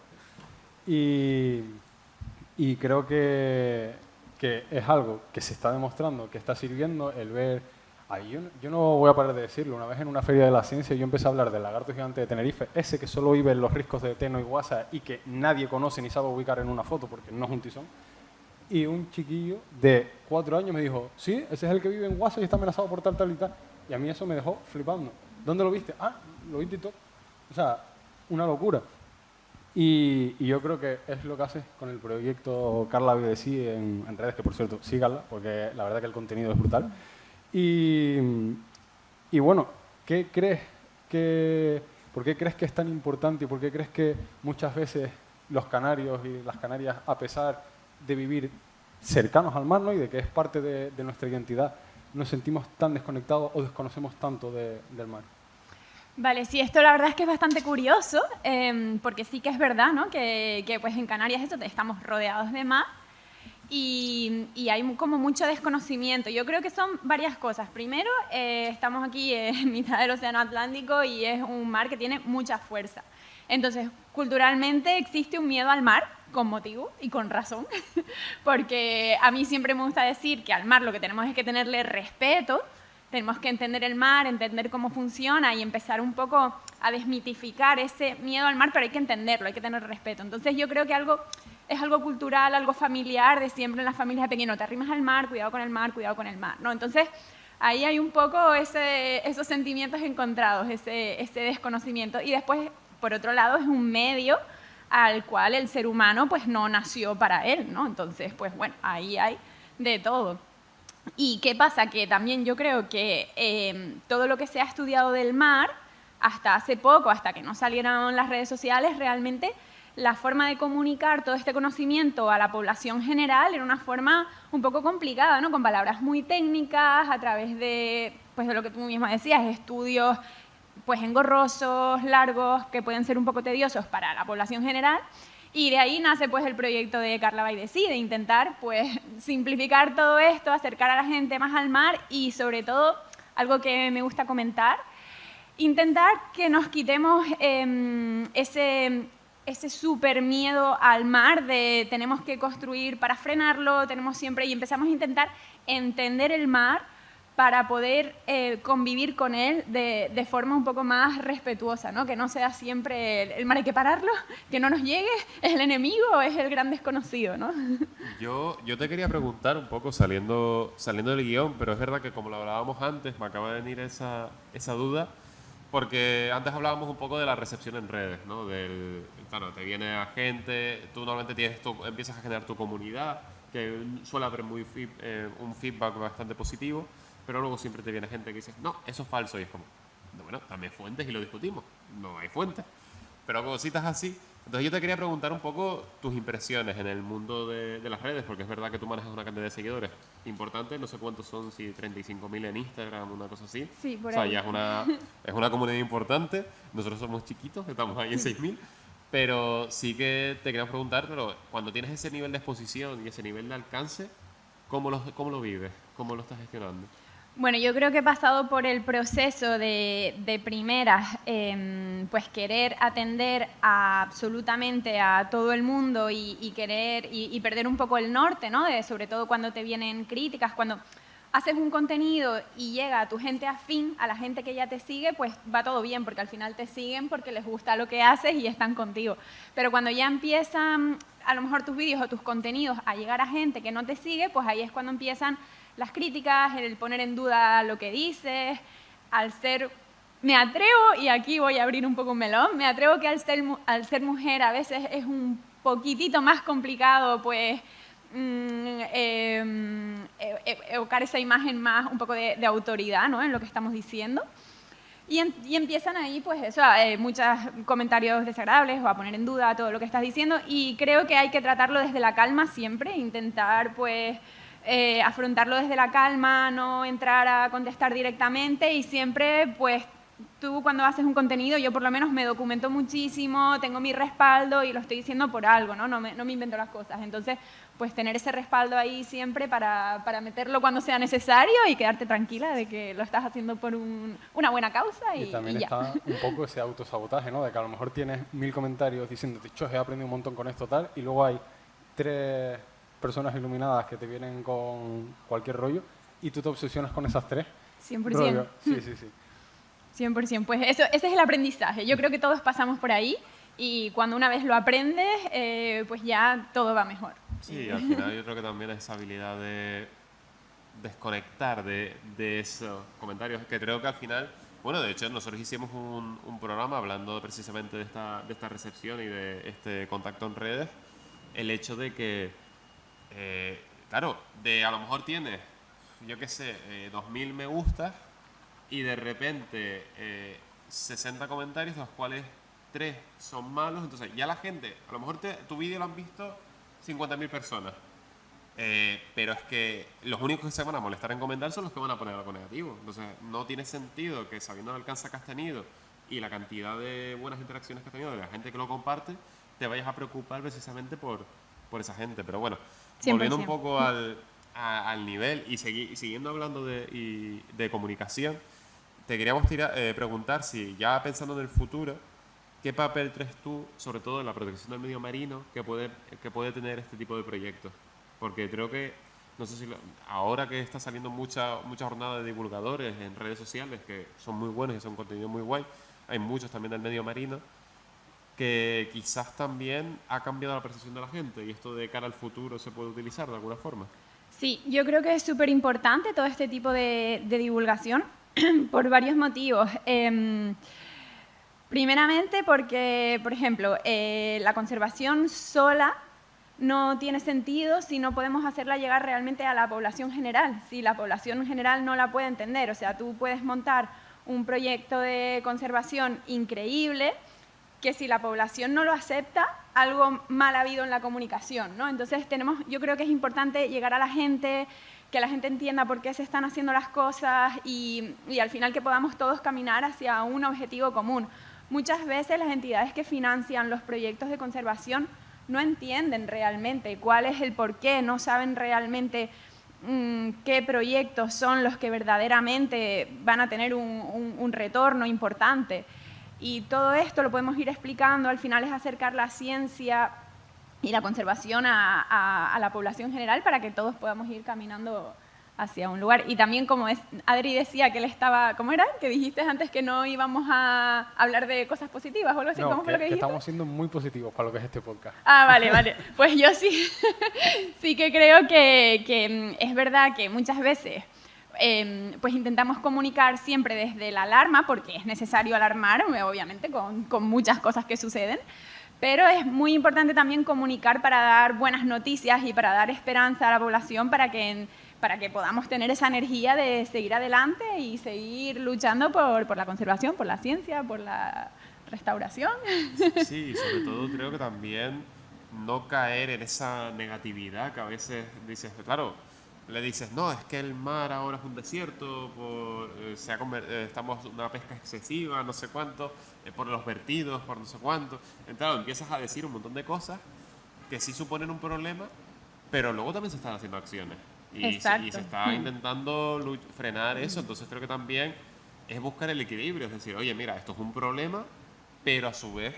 Y creo que es algo que se está demostrando, que está sirviendo el ver... yo no voy a parar de decirlo. Una vez en una feria de la ciencia yo empecé a hablar del lagarto gigante de Tenerife, ese que solo vive en los riscos de Teno y Guasa y que nadie conoce ni sabe ubicar en una foto porque no es un tizón. Y un chiquillo de 4 años me dijo, sí, ese es el que vive en Guasa y está amenazado por tal y tal. Y a mí eso me dejó flipando. ¿Dónde lo viste? Ah, lo vi en TikTok. O sea, una locura. Y yo creo que es lo que hace con el proyecto Carla by the Sea en redes, que por cierto, síganla, porque la verdad que el contenido es brutal. Y bueno, ¿por qué crees que es tan importante y por qué crees que muchas veces los canarios y las canarias, a pesar de vivir cercanos al mar, ¿no? Y de que es parte de nuestra identidad, nos sentimos tan desconectados o desconocemos tanto del mar? Vale, sí, esto la verdad es que es bastante curioso, porque sí que es verdad, ¿no? que pues en Canarias estamos rodeados de mar y hay como mucho desconocimiento. Yo creo que son varias cosas. Primero, estamos aquí en mitad del Océano Atlántico y es un mar que tiene mucha fuerza. Entonces, culturalmente existe un miedo al mar, con motivo y con razón, porque a mí siempre me gusta decir que al mar lo que tenemos es que tenerle respeto, tenemos que entender el mar, entender cómo funciona y empezar un poco a desmitificar ese miedo al mar, pero hay que entenderlo, hay que tener respeto. Entonces yo creo que es algo cultural, algo familiar, de siempre en las familias pequeñas, no te arrimas al mar, cuidado con el mar, cuidado con el mar, ¿no? Entonces ahí hay un poco esos sentimientos encontrados, ese desconocimiento. Y después, por otro lado, es un medio al cual el ser humano pues no nació para él, ¿no? Entonces, pues bueno, ahí hay de todo. ¿Y qué pasa? Que también yo creo que todo lo que se ha estudiado del mar, hasta hace poco, hasta que no salieron las redes sociales, realmente la forma de comunicar todo este conocimiento a la población general era una forma un poco complicada, ¿no? Con palabras muy técnicas, a través de, pues, de lo que tú misma decías, estudios pues engorrosos, largos, que pueden ser un poco tediosos para la población general. Y de ahí nace pues el proyecto de Carla by the Sea, de intentar pues simplificar todo esto, acercar a la gente más al mar y sobre todo, algo que me gusta comentar, intentar que nos quitemos ese súper miedo al mar de tenemos que construir para frenarlo, tenemos siempre, y empezamos a intentar entender el mar para poder convivir con él de forma un poco más respetuosa, ¿no? Que no sea siempre el mar hay que pararlo, que no nos llegue, es el enemigo, es el gran desconocido, ¿no? Yo te quería preguntar un poco saliendo del guión, pero es verdad que como lo hablábamos antes, me acaba de venir esa duda, porque antes hablábamos un poco de la recepción en redes, ¿no? Claro, te viene a gente, tú normalmente empiezas a generar tu comunidad, que suele haber un feedback bastante positivo, pero luego siempre te viene gente que dice, no, eso es falso, y es como, bueno, dame fuentes y lo discutimos, no hay fuentes, pero cositas así. Entonces yo te quería preguntar un poco tus impresiones en el mundo de las redes, porque es verdad que tú manejas una cantidad de seguidores importante, no sé cuántos son, si 35.000 en Instagram, una cosa así. Sí, por ahí. O sea, ahí. ya es una comunidad importante, nosotros somos chiquitos, estamos ahí en 6.000, pero sí que te quería preguntar, pero cuando tienes ese nivel de exposición y ese nivel de alcance, ¿cómo lo vives? ¿Cómo lo estás gestionando? Bueno, yo creo que he pasado por el proceso de primeras, pues querer atender absolutamente a todo el mundo y querer y perder un poco el norte, ¿no? Sobre todo cuando te vienen críticas, cuando haces un contenido y llega a tu gente afín, a la gente que ya te sigue, pues va todo bien, porque al final te siguen porque les gusta lo que haces y están contigo. Pero cuando ya empiezan a lo mejor tus vídeos o tus contenidos a llegar a gente que no te sigue, pues ahí es cuando empiezan las críticas, el poner en duda lo que dices, me atrevo, y aquí voy a abrir un poco un melón, me atrevo que al ser mujer a veces es un poquitito más complicado, pues, evocar esa imagen más un poco de autoridad, ¿no? En lo que estamos diciendo. Y empiezan ahí, pues eso, muchos comentarios desagradables o a poner en duda todo lo que estás diciendo, y creo que hay que tratarlo desde la calma siempre, intentar, pues, afrontarlo desde la calma, no entrar a contestar directamente, y siempre, pues, tú cuando haces un contenido, yo por lo menos me documento muchísimo, tengo mi respaldo y lo estoy diciendo por algo, ¿no? No me invento las cosas. Entonces, pues tener ese respaldo ahí siempre para meterlo cuando sea necesario y quedarte tranquila de que lo estás haciendo por una buena causa y también ya. está un poco ese autosabotaje, ¿no? De que a lo mejor tienes 1000 comentarios diciéndote, he aprendido un montón con esto tal, y luego hay 3 personas iluminadas que te vienen con cualquier rollo y tú te obsesionas con esas 3. 100%. Rollo. Sí. 100%. Pues ese es el aprendizaje. Yo creo que todos pasamos por ahí y cuando una vez lo aprendes, pues ya todo va mejor. Sí, al final yo creo que también esa habilidad de desconectar de esos comentarios, que creo que al final, bueno, de hecho nosotros hicimos un programa hablando precisamente de esta recepción y de este contacto en redes, el hecho de que, claro, a lo mejor tienes, yo qué sé, 2.000 me gustas y de repente 60 comentarios, de los cuales 3 son malos, entonces ya la gente, a lo mejor tu vídeo lo han visto 50.000 personas, pero es que los únicos que se van a molestar en comentar son los que van a poner algo negativo. Entonces no tiene sentido que, sabiendo el alcance que has tenido y la cantidad de buenas interacciones que has tenido de la gente que lo comparte, te vayas a preocupar precisamente por esa gente. Pero bueno, volviendo un 100%. poco al nivel y siguiendo hablando de comunicación, te queríamos preguntar si ya pensando en el futuro, ¿qué papel crees tú, sobre todo en la protección del medio marino, que puede tener este tipo de proyectos? Porque creo que, no sé si ahora que está saliendo mucha jornada de divulgadores en redes sociales, que son muy buenos y son contenido muy guay, hay muchos también del medio marino, que quizás también ha cambiado la percepción de la gente y esto de cara al futuro se puede utilizar de alguna forma. Sí, yo creo que es súper importante todo este tipo de divulgación por varios motivos. Primeramente porque, por ejemplo, la conservación sola no tiene sentido si no podemos hacerla llegar realmente a la población general, si la población general no la puede entender. O sea, tú puedes montar un proyecto de conservación increíble que si la población no lo acepta, algo mal ha habido en la comunicación, ¿no? Entonces yo creo que es importante llegar a la gente, que la gente entienda por qué se están haciendo las cosas y al final que podamos todos caminar hacia un objetivo común. Muchas veces las entidades que financian los proyectos de conservación no entienden realmente cuál es el porqué, no saben realmente qué proyectos son los que verdaderamente van a tener un retorno importante. Y todo esto lo podemos ir explicando, al final es acercar la ciencia y la conservación a la población general para que todos podamos ir caminando hacia un lugar. Y también, como Adri decía que él estaba, ¿cómo era? Que dijiste antes que no íbamos a hablar de cosas positivas o algo así. No, ¿Cómo fue lo que que dijiste? estamos siendo muy positivos para lo que es este podcast. Ah, vale, vale. Pues yo sí, sí que creo que es verdad que muchas veces pues intentamos comunicar siempre desde la alarma, porque es necesario alarmar, obviamente, con muchas cosas que suceden, pero es muy importante también comunicar para dar buenas noticias y para dar esperanza a la población para que podamos tener esa energía de seguir adelante y seguir luchando por la conservación, por la ciencia, por la restauración. Sí, sobre todo creo que también no caer en esa negatividad que a veces dices, claro, le dices, no, es que el mar ahora es un desierto, estamos en una pesca excesiva, no sé cuánto, por los vertidos, por no sé cuánto. Entonces empiezas a decir un montón de cosas que sí suponen un problema, pero luego también se están haciendo acciones. Y se está intentando frenar eso, entonces creo que también es buscar el equilibrio, es decir, oye, mira, esto es un problema, pero a su vez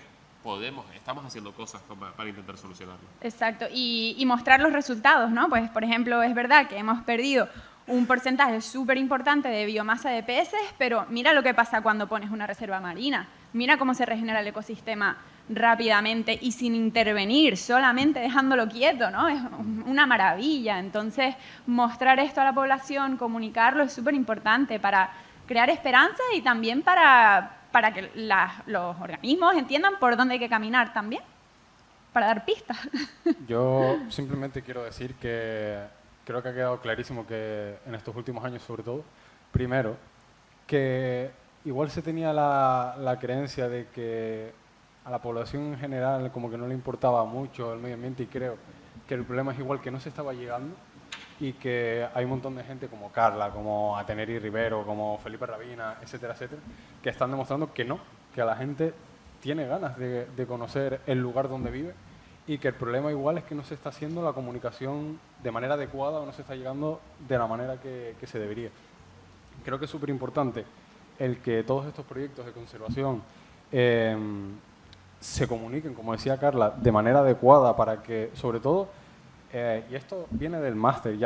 estamos haciendo cosas para intentar solucionarlo. Exacto, y mostrar los resultados, ¿no? Pues, por ejemplo, es verdad que hemos perdido un porcentaje súper importante de biomasa de peces, pero mira lo que pasa cuando pones una reserva marina. Mira cómo se regenera el ecosistema rápidamente y sin intervenir, solamente dejándolo quieto, ¿no? Es una maravilla. Entonces, mostrar esto a la población, comunicarlo, es súper importante para crear esperanza y también para que los organismos entiendan por dónde hay que caminar también, para dar pistas. Yo simplemente quiero decir que creo que ha quedado clarísimo que en estos últimos años, sobre todo, primero, que igual se tenía la creencia de que a la población en general como que no le importaba mucho el medio ambiente y creo que el problema es igual que no se estaba llegando y que hay un montón de gente como Carla, como Ateneri Rivero, como Felipe Rabina, etcétera, etcétera, que están demostrando que no, que a la gente tiene ganas de conocer el lugar donde vive y que el problema igual es que no se está haciendo la comunicación de manera adecuada o no se está llegando de la manera que se debería. Creo que es súper importante el que todos estos proyectos de conservación se comuniquen, como decía Carla, de manera adecuada para que, sobre todo, y esto viene del máster,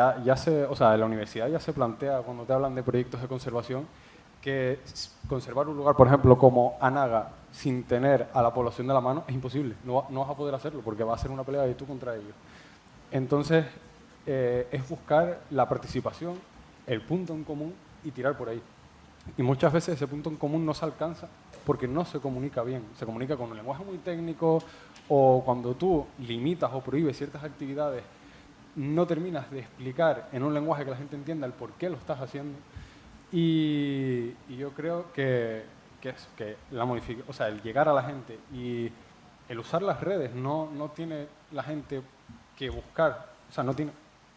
o sea, en la universidad ya se plantea, cuando te hablan de proyectos de conservación, que conservar un lugar, por ejemplo, como Anaga, sin tener a la población de la mano, es imposible. No vas a poder hacerlo, porque va a ser una pelea de tú contra ellos. Entonces, es buscar la participación, el punto en común y tirar por ahí. Y muchas veces ese punto en común no se alcanza porque no se comunica bien. Se comunica con un lenguaje muy técnico o cuando tú limitas o prohíbes ciertas actividades, no terminas de explicar en un lenguaje que la gente entienda el por qué lo estás haciendo. Y yo creo que el llegar a la gente y el usar las redes no tiene la gente que buscar, o sea,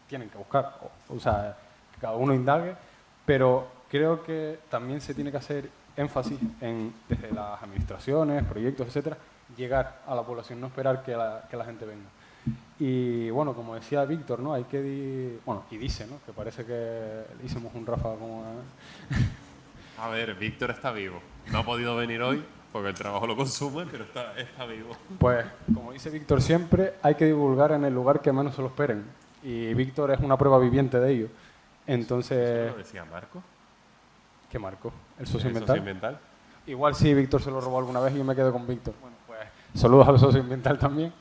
tienen que buscar, o sea, que cada uno indague, pero creo que también se tiene que hacer énfasis desde las administraciones, proyectos, etcétera, llegar a la población, no esperar que la gente venga. Y bueno, como decía Víctor, ¿no? Hay que... Bueno, y dice, ¿no? Que parece que le hicimos un ráfaga como... A ver, Víctor está vivo. No ha podido venir hoy porque el trabajo lo consume, pero está vivo. Pues, como dice Víctor siempre, hay que divulgar en el lugar que menos se lo esperen. Y Víctor es una prueba viviente de ello. Entonces... ¿Eso lo decía Marco? ¿Qué Marco? ¿El socio ¿El ambiental? socio ambiental? Igual sí, Víctor se lo robó alguna vez y yo me quedo con Víctor. Bueno, pues saludos al socio ambiental también.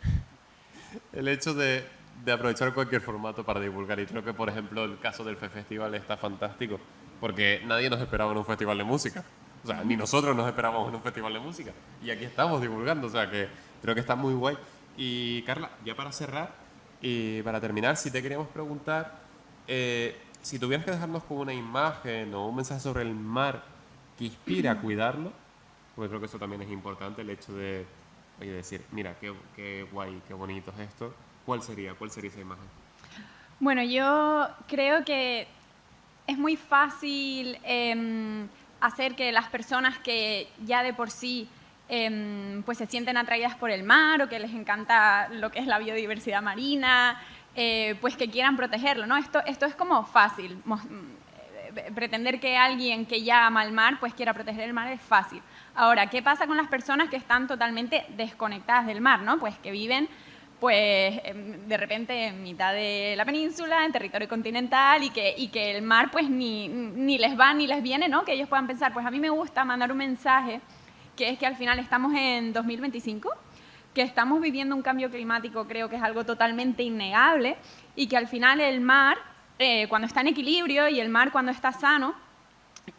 El hecho de aprovechar cualquier formato para divulgar, y creo que, por ejemplo, el caso del Festival está fantástico, porque nadie nos esperaba en un festival de música. O sea, ni nosotros nos esperábamos en un festival de música. Y aquí estamos divulgando, o sea, que creo que está muy guay. Y, Carla, ya para cerrar y para terminar, si te queríamos preguntar, si tuvieras que dejarnos con una imagen o un mensaje sobre el mar que inspira a cuidarlo, pues creo que eso también es importante, el hecho de decir, mira, qué guay, qué bonito es esto. ¿Cuál sería esa imagen? Bueno, yo creo que es muy fácil hacer que las personas que ya de por sí pues se sienten atraídas por el mar o que les encanta lo que es la biodiversidad marina, pues que quieran protegerlo, ¿no? Esto es como fácil. Pretender que alguien que ya ama el mar pues quiera proteger el mar es fácil. Ahora, ¿qué pasa con las personas que están totalmente desconectadas del mar, ¿no? Pues que viven pues de repente en mitad de la península, en territorio continental y que el mar pues ni les va ni les viene, ¿no? Que ellos puedan pensar, pues a mí me gusta mandar un mensaje que es que al final estamos en 2025, que estamos viviendo un cambio climático, creo que es algo totalmente innegable y que al final el mar, cuando está en equilibrio y el mar cuando está sano,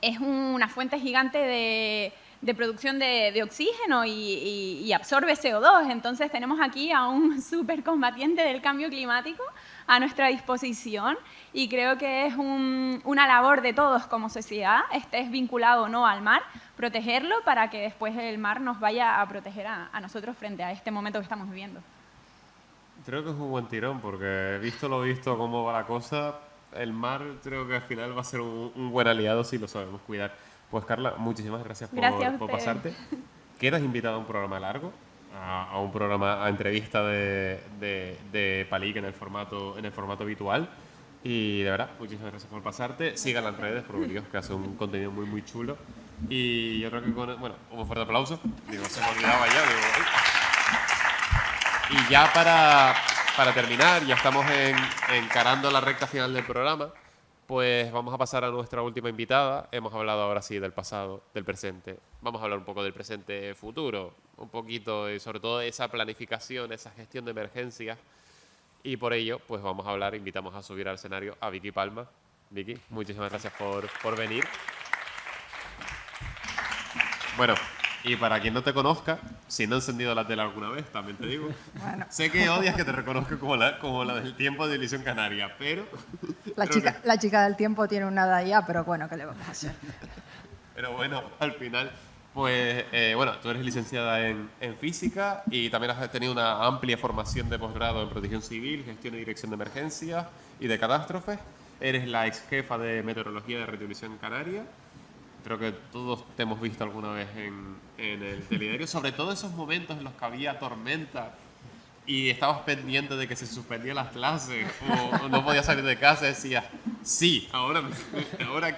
es una fuente gigante de producción de oxígeno y absorbe CO2. Entonces tenemos aquí a un supercombatiente del cambio climático a nuestra disposición y creo que es una labor de todos como sociedad, estés vinculado o no al mar, protegerlo para que después el mar nos vaya a proteger a nosotros frente a este momento que estamos viviendo. Creo que es un buen tirón, porque visto lo visto cómo va la cosa, el mar creo que al final va a ser un buen aliado si lo sabemos cuidar. Pues Carla, muchísimas gracias por pasarte. Quedas invitada a un programa largo, a un programa, a entrevista de Palik en el formato habitual. Y de verdad, muchísimas gracias por pasarte. Síganla en redes, porque Dios, que hace un contenido muy, muy chulo. Y yo creo que un fuerte aplauso. Digo, se me olvidaba ya. Y ya para terminar, ya estamos encarando la recta final del programa. Pues vamos a pasar a nuestra última invitada. Hemos hablado ahora sí del pasado, del presente. Vamos a hablar un poco del presente futuro, un poquito y sobre todo de esa planificación, esa gestión de emergencias. Y por ello, pues vamos a hablar, invitamos a subir al escenario a Vicky Palma. Vicky, muchísimas gracias por venir. Bueno, y para quien no te conozca, si no he encendido la tele alguna vez, también te digo, bueno. Sé que odias que te reconozca como la del tiempo de Televisión Canaria, pero... La chica del tiempo tiene una edad ya, pero bueno, ¿qué le vamos a hacer? Pero bueno, al final, pues, tú eres licenciada en física y también has tenido una amplia formación de posgrado en protección civil, gestión y dirección de emergencias y de catástrofes. Eres la ex jefa de meteorología de Televisión Canaria. Creo que todos te hemos visto alguna vez en el telediario, sobre todo esos momentos en los que había tormenta y estabas pendiente de que se suspendían las clases o no podías salir de casa y decías, sí, ahora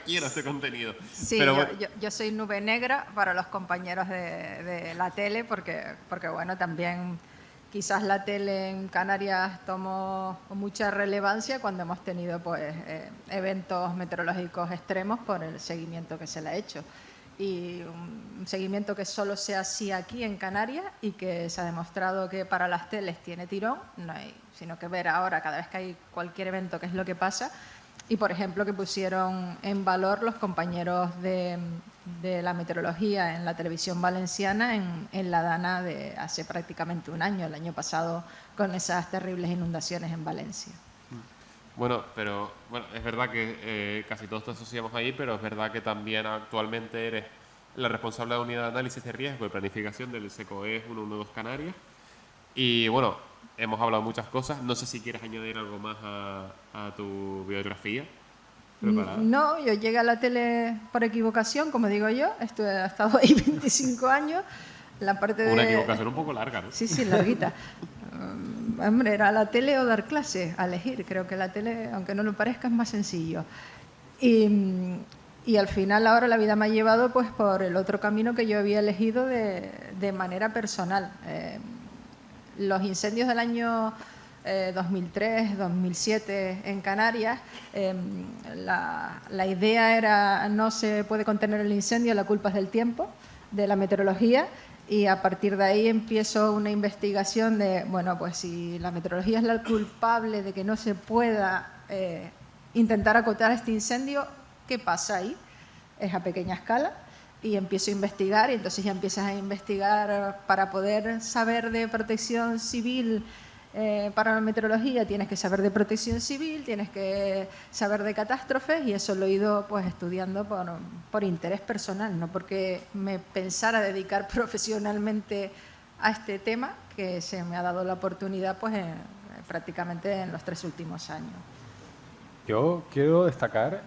quiero este contenido. Sí, pero yo soy nube negra para los compañeros de la tele porque bueno, también quizás la tele en Canarias tomó mucha relevancia cuando hemos tenido pues eventos meteorológicos extremos por el seguimiento que se le ha hecho. Y un seguimiento que solo se hacía aquí en Canarias y que se ha demostrado que para las teles tiene tirón, no hay sino que ver ahora cada vez que hay cualquier evento qué es lo que pasa. Y, por ejemplo, que pusieron en valor los compañeros de la meteorología en la televisión valenciana en la Dana de hace prácticamente un año, el año pasado, con esas terribles inundaciones en Valencia. Bueno, es verdad que casi todos te asociamos ahí, pero es verdad que también actualmente eres la responsable de la unidad de análisis de riesgo y planificación del SECOE 112 Canarias. Y bueno, hemos hablado muchas cosas. No sé si quieres añadir algo más a tu biografía. ¿Preparada? No, yo llegué a la tele por equivocación, como digo yo. He estado ahí 25 años. La parte Una equivocación un poco larga, ¿no? Sí, larguita. hombre, era la tele o dar clase, a elegir. Creo que la tele, aunque no lo parezca, es más sencillo. Y al final ahora la vida me ha llevado pues por el otro camino que yo había elegido de manera personal. Los incendios del año 2003, 2007 en Canarias, la idea era no se puede contener el incendio, la culpa es del tiempo, de la meteorología, y a partir de ahí empiezo una investigación de, bueno, pues si la meteorología es la culpable de que no se pueda intentar acotar este incendio, ¿qué pasa ahí? Es a pequeña escala. Y empiezo a investigar, y entonces ya empiezas a investigar para poder saber de protección civil. Para la meteorología tienes que saber de protección civil, tienes que saber de catástrofes, y eso lo he ido pues estudiando por interés personal, no porque me pensara dedicar profesionalmente a este tema, que se me ha dado la oportunidad pues prácticamente en los 3 últimos años. Yo quiero destacar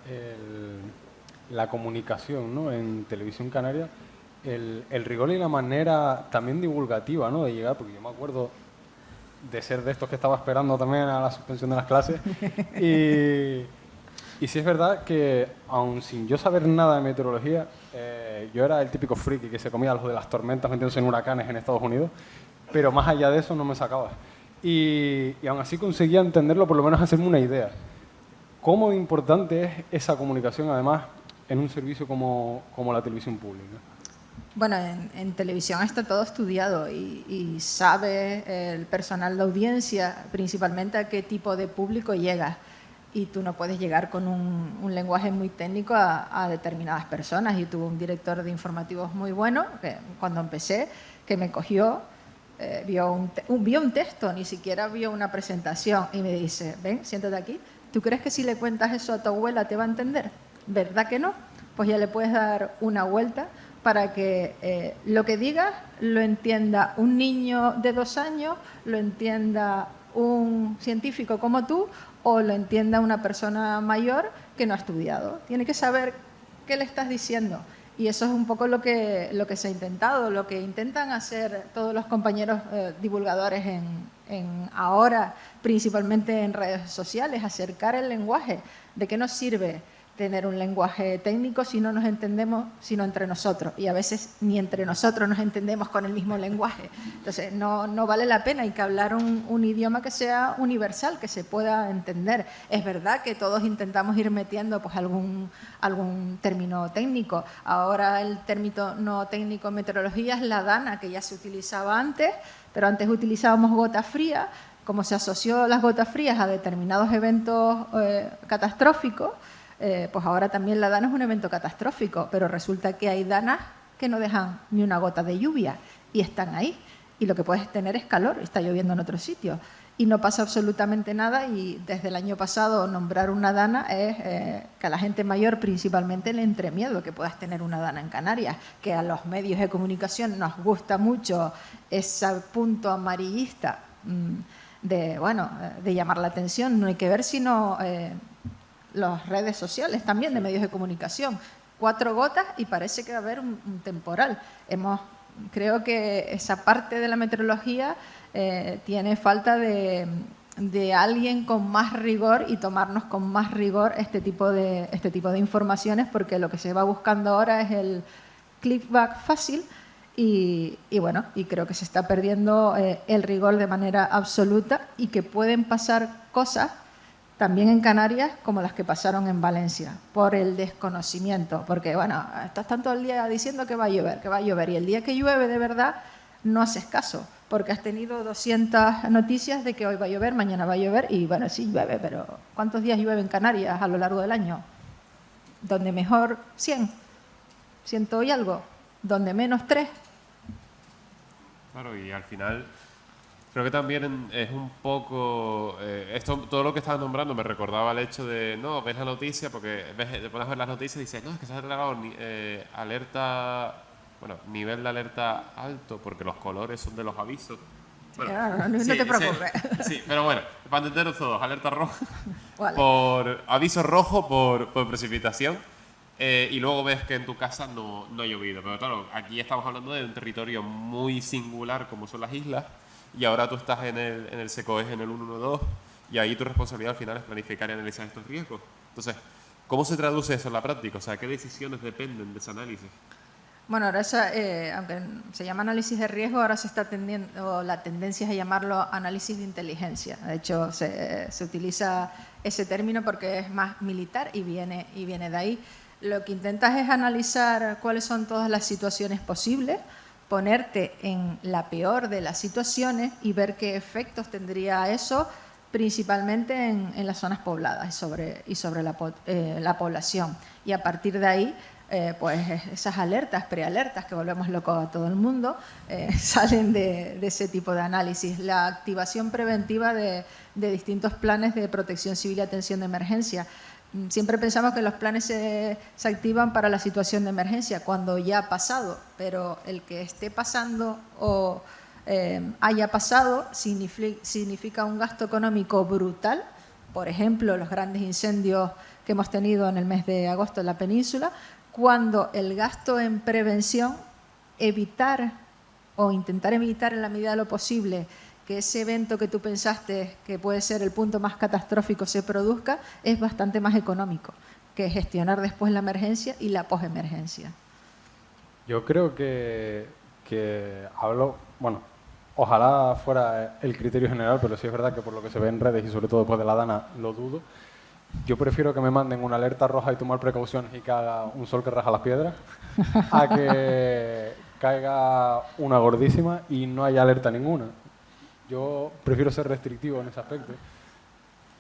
la comunicación, ¿no?, en Televisión Canaria, el rigor y la manera también divulgativa, ¿no?, de llegar, porque yo me acuerdo de ser de estos que estaba esperando también a la suspensión de las clases. Y sí es verdad que, aun sin yo saber nada de meteorología, yo era el típico friki que se comía los de las tormentas metiéndose en huracanes en Estados Unidos, pero más allá de eso no me sacaba. Y aún así conseguía entenderlo, por lo menos hacerme una idea. ¿Cómo importante es esa comunicación, además, en un servicio como la televisión pública? Bueno, en televisión está todo estudiado y sabe el personal de audiencia principalmente a qué tipo de público llega. Y tú no puedes llegar con un lenguaje muy técnico a determinadas personas. Y tuve un director de informativos muy bueno, que cuando empecé, que me cogió, vio un texto, ni siquiera vio una presentación, y me dice, ven, siéntate aquí, ¿tú crees que si le cuentas eso a tu abuela te va a entender? ¿Verdad que no? Pues ya le puedes dar una vuelta para que lo que digas lo entienda un niño de 2 años, lo entienda un científico como tú, o lo entienda una persona mayor que no ha estudiado. Tiene que saber qué le estás diciendo. Y eso es un poco lo que se ha intentado, lo que intentan hacer todos los compañeros divulgadores ahora, principalmente en redes sociales, acercar el lenguaje. ¿De qué nos sirve tener un lenguaje técnico si no nos entendemos, sino entre nosotros? Y a veces ni entre nosotros nos entendemos con el mismo lenguaje. Entonces no vale la pena, hay que hablar un idioma que sea universal, que se pueda entender. Es verdad que todos intentamos ir metiendo pues algún término técnico. Ahora el término no técnico en meteorología es la DANA, que ya se utilizaba antes, pero antes utilizábamos gota fría. Como se asoció las gotas frías a determinados eventos catastróficos, pues ahora también la dana es un evento catastrófico, pero resulta que hay danas que no dejan ni una gota de lluvia y están ahí. Y lo que puedes tener es calor, está lloviendo en otro sitio. Y no pasa absolutamente nada, y desde el año pasado nombrar una dana es que a la gente mayor principalmente le entre miedo que puedas tener una dana en Canarias, que a los medios de comunicación nos gusta mucho ese punto amarillista de llamar la atención. No hay que ver sino las redes sociales también de medios de comunicación. 4 gotas y parece que va a haber un temporal. Creo que esa parte de la meteorología tiene falta de alguien con más rigor y tomarnos con más rigor este tipo de informaciones, porque lo que se va buscando ahora es el clickback fácil y bueno, y creo que se está perdiendo el rigor de manera absoluta, y que pueden pasar cosas también en Canarias como las que pasaron en Valencia, por el desconocimiento, porque bueno, estás todo el día diciendo que va a llover, y el día que llueve de verdad no haces caso, porque has tenido 200 noticias de que hoy va a llover, mañana va a llover, y bueno, sí llueve, pero ¿cuántos días llueve en Canarias a lo largo del año? Donde mejor 100 y algo, donde menos 3. Claro, y al final creo que también es un poco... todo lo que estabas nombrando me recordaba el hecho de, no, ves la noticia, porque te pones a ver las noticias y dices, no, es que se ha declarado alerta, bueno, nivel de alerta alto, porque los colores son de los avisos. Bueno, no te preocupes. Sí, pero bueno, para entenderos todos, alerta roja, Vale. por aviso rojo por precipitación, y luego ves que en tu casa no ha llovido. Pero claro, aquí estamos hablando de un territorio muy singular como son las islas, y ahora tú estás en el SECOES en el 112 y ahí tu responsabilidad al final es planificar y analizar estos riesgos. Entonces, ¿cómo se traduce eso en la práctica? O sea, ¿qué decisiones dependen de ese análisis? Bueno, ahora aunque se llama análisis de riesgo, ahora se está tendiendo, la tendencia es a llamarlo análisis de inteligencia. De hecho, se utiliza ese término porque es más militar y viene de ahí. Lo que intentas es analizar cuáles son todas las situaciones posibles, ponerte en la peor de las situaciones y ver qué efectos tendría eso, principalmente en las zonas pobladas y sobre la población. Y a partir de ahí, pues esas alertas, prealertas, que volvemos locos a todo el mundo, salen de ese tipo de análisis. La activación preventiva de distintos planes de protección civil y atención de emergencia. Siempre pensamos que los planes se activan para la situación de emergencia, cuando ya ha pasado, pero el que esté pasando o haya pasado significa un gasto económico brutal. Por ejemplo, los grandes incendios que hemos tenido en el mes de agosto en la península, cuando el gasto en prevención, evitar o intentar evitar en la medida de lo posible que ese evento que tú pensaste que puede ser el punto más catastrófico se produzca, es bastante más económico que gestionar después la emergencia y la posemergencia. Yo creo que hablo, bueno, ojalá fuera el criterio general, pero sí es verdad que por lo que se ve en redes y sobre todo después de la Dana lo dudo. Yo prefiero que me manden una alerta roja y tomar precauciones y que haga un sol que raja las piedras, a que caiga una gordísima y no haya alerta ninguna. Yo prefiero ser restrictivo en ese aspecto,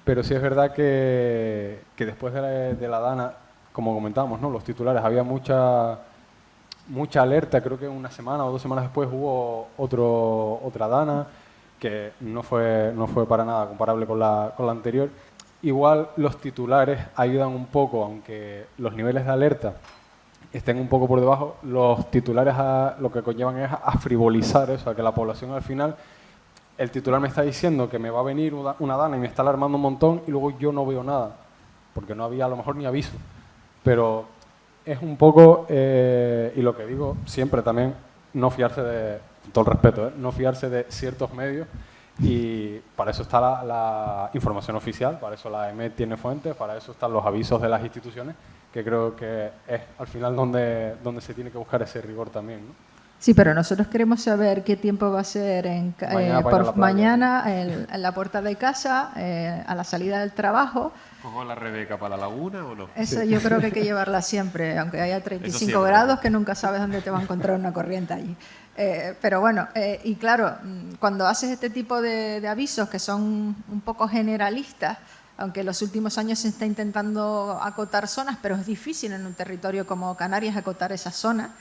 pero sí es verdad que después de la Dana, como comentábamos, ¿no? Los titulares, había mucha alerta. Creo que una semana o 2 semanas después hubo otra Dana que no fue para nada comparable con la anterior. Igual los titulares ayudan un poco, aunque los niveles de alerta estén un poco por debajo, los titulares lo que conllevan es a frivolizar eso, a que la población al final, el titular me está diciendo que me va a venir una Dana y me está alarmando un montón y luego yo no veo nada, porque no había a lo mejor ni aviso. Pero es un poco, y lo que digo siempre también, no fiarse de, con todo el respeto, no fiarse de ciertos medios. Y para eso está la información oficial, para eso la EMET tiene fuentes, para eso están los avisos de las instituciones, que creo que es al final donde se tiene que buscar ese rigor también, ¿no? Sí, pero nosotros queremos saber qué tiempo va a ser mañana en la puerta de casa, a la salida del trabajo. ¿Cojo la Rebeca para la laguna o no? Eso yo creo que hay que llevarla siempre, aunque haya 35 grados, que nunca sabes dónde te va a encontrar una corriente allí. Pero bueno, y claro, cuando haces este tipo de avisos que son un poco generalistas, aunque en los últimos años se está intentando acotar zonas, pero es difícil en un territorio como Canarias acotar esas zonas,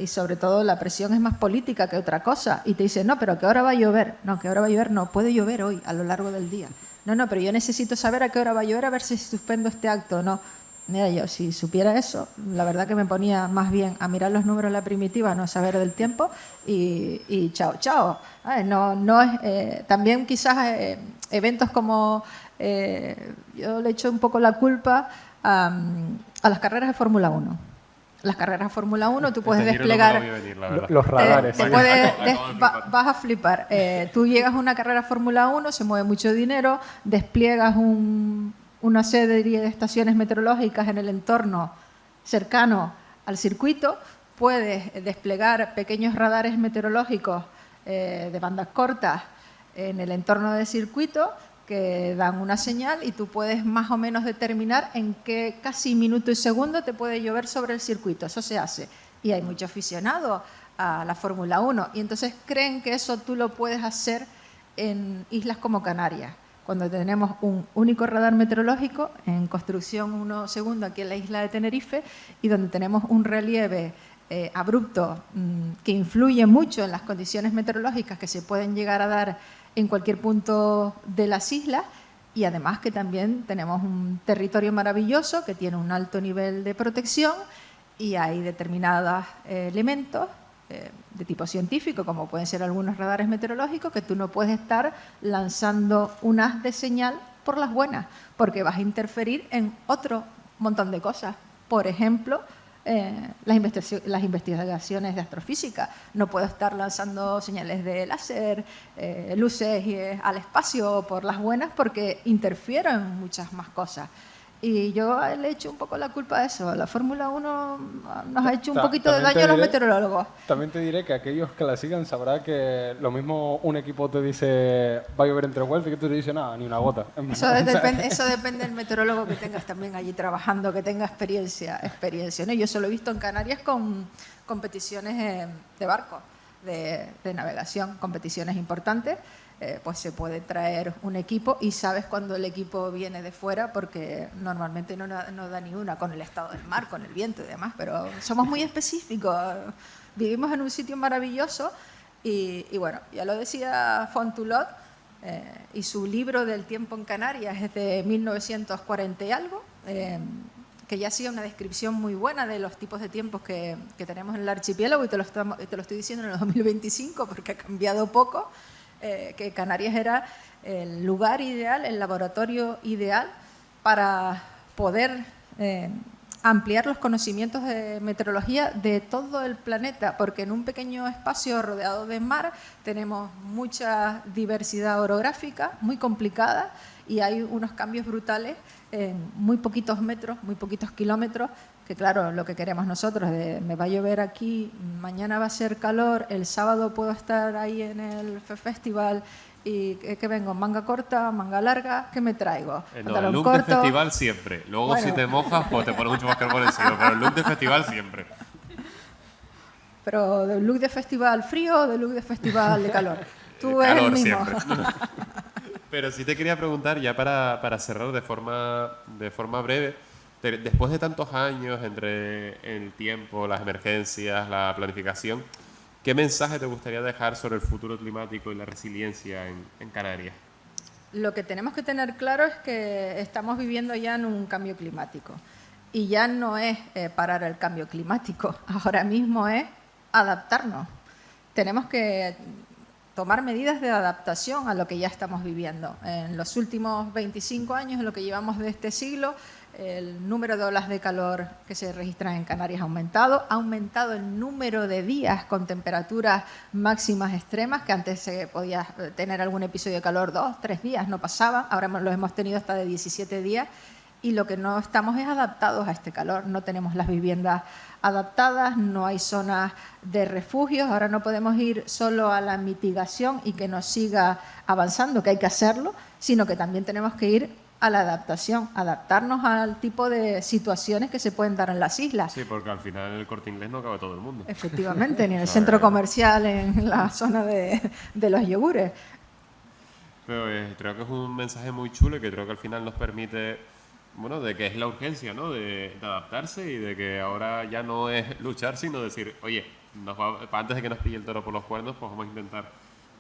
y sobre todo la presión es más política que otra cosa, y te dicen, no, pero ¿qué hora va a llover? No, ¿qué hora va a llover? No, puede llover hoy, a lo largo del día. No, pero yo necesito saber a qué hora va a llover, a ver si suspendo este acto o no. Mira, yo si supiera eso, la verdad que me ponía más bien a mirar los números de la primitiva, no saber del tiempo y chao, chao. También quizás eventos como, yo le echo un poco la culpa a las carreras de Fórmula 1. Las carreras de Fórmula 1 tú puedes desplegar los radares. Vas a flipar. Tú llegas a una carrera de Fórmula 1, se mueve mucho dinero, despliegas una serie de estaciones meteorológicas en el entorno cercano al circuito, puedes desplegar pequeños radares meteorológicos de bandas cortas en el entorno del circuito que dan una señal y tú puedes más o menos determinar en qué casi minuto y segundo te puede llover sobre el circuito. Eso se hace. Y hay muchos aficionados a la Fórmula 1 y entonces creen que eso tú lo puedes hacer en islas como Canarias, cuando tenemos un único radar meteorológico en construcción 1 segundo aquí en la isla de Tenerife y donde tenemos un relieve abrupto que influye mucho en las condiciones meteorológicas que se pueden llegar a dar en cualquier punto de las islas y además que también tenemos un territorio maravilloso que tiene un alto nivel de protección y hay determinados elementos de tipo científico, como pueden ser algunos radares meteorológicos, que tú no puedes estar lanzando un haz de señal por las buenas, porque vas a interferir en otro montón de cosas. Por ejemplo, las investigaciones de astrofísica. No puedo estar lanzando señales de láser, luces al espacio por las buenas porque interfiero en muchas más cosas. Y yo le echo un poco la culpa a eso. La Fórmula 1 nos ha hecho un poquito de daño a los meteorólogos. También te diré que aquellos que la sigan sabrán que lo mismo un equipo te dice va a llover en 3 vueltas y que tú te dices nada, ni una gota. Eso depende del meteorólogo que tengas también allí trabajando, que tenga experiencia, ¿no? Yo solo he visto en Canarias con competiciones de barco, de navegación, competiciones importantes. Pues se puede traer un equipo y sabes cuando el equipo viene de fuera porque normalmente no da ni una con el estado del mar, con el viento y demás, pero somos muy específicos, vivimos en un sitio maravilloso y bueno, ya lo decía Fontulot y su libro del tiempo en Canarias es de 1940 y algo, que ya hacía una descripción muy buena de los tipos de tiempos que tenemos en el archipiélago y te lo estoy diciendo en el 2025 porque ha cambiado poco. Que Canarias era el lugar ideal, el laboratorio ideal para poder ampliar los conocimientos de meteorología de todo el planeta, porque en un pequeño espacio rodeado de mar tenemos mucha diversidad orográfica, muy complicada, y hay unos cambios brutales en muy poquitos metros, muy poquitos kilómetros, que claro, lo que queremos nosotros, me va a llover aquí, mañana va a ser calor, el sábado puedo estar ahí en el festival y que vengo, manga corta, manga larga, ¿qué me traigo? No, el look de festival siempre. Luego bueno, si te mojas, pues te pones mucho más carbón encima, pero el look de festival siempre. Pero del look de festival frío o del look de festival de calor. Tú eres calor el mismo. Siempre. Pero sí te quería preguntar, ya para cerrar de forma breve, después de tantos años entre el tiempo, las emergencias, la planificación, ¿qué mensaje te gustaría dejar sobre el futuro climático y la resiliencia en Canarias? Lo que tenemos que tener claro es que estamos viviendo ya en un cambio climático. Y ya no es parar el cambio climático, ahora mismo es adaptarnos. Tenemos que tomar medidas de adaptación a lo que ya estamos viviendo. En los últimos 25 años, en lo que llevamos de este siglo, el número de olas de calor que se registran en Canarias ha aumentado el número de días con temperaturas máximas extremas, que antes se podía tener algún episodio de calor 2, 3 días, no pasaba, ahora los hemos tenido hasta de 17 días, y lo que no estamos es adaptados a este calor, no tenemos las viviendas adaptadas, no hay zonas de refugios, ahora no podemos ir solo a la mitigación y que nos siga avanzando, que hay que hacerlo, sino que también tenemos que ir a la adaptación, adaptarnos al tipo de situaciones que se pueden dar en las islas. Sí, porque al final el Corte Inglés no cabe todo el mundo. Efectivamente, ni en el centro comercial, en la zona de los yogures. Pero creo que es un mensaje muy chulo y que creo que al final nos permite, bueno, de que es la urgencia, ¿no? De adaptarse y de que ahora ya no es luchar, sino decir, oye, antes de que nos pille el toro por los cuernos, pues vamos a intentar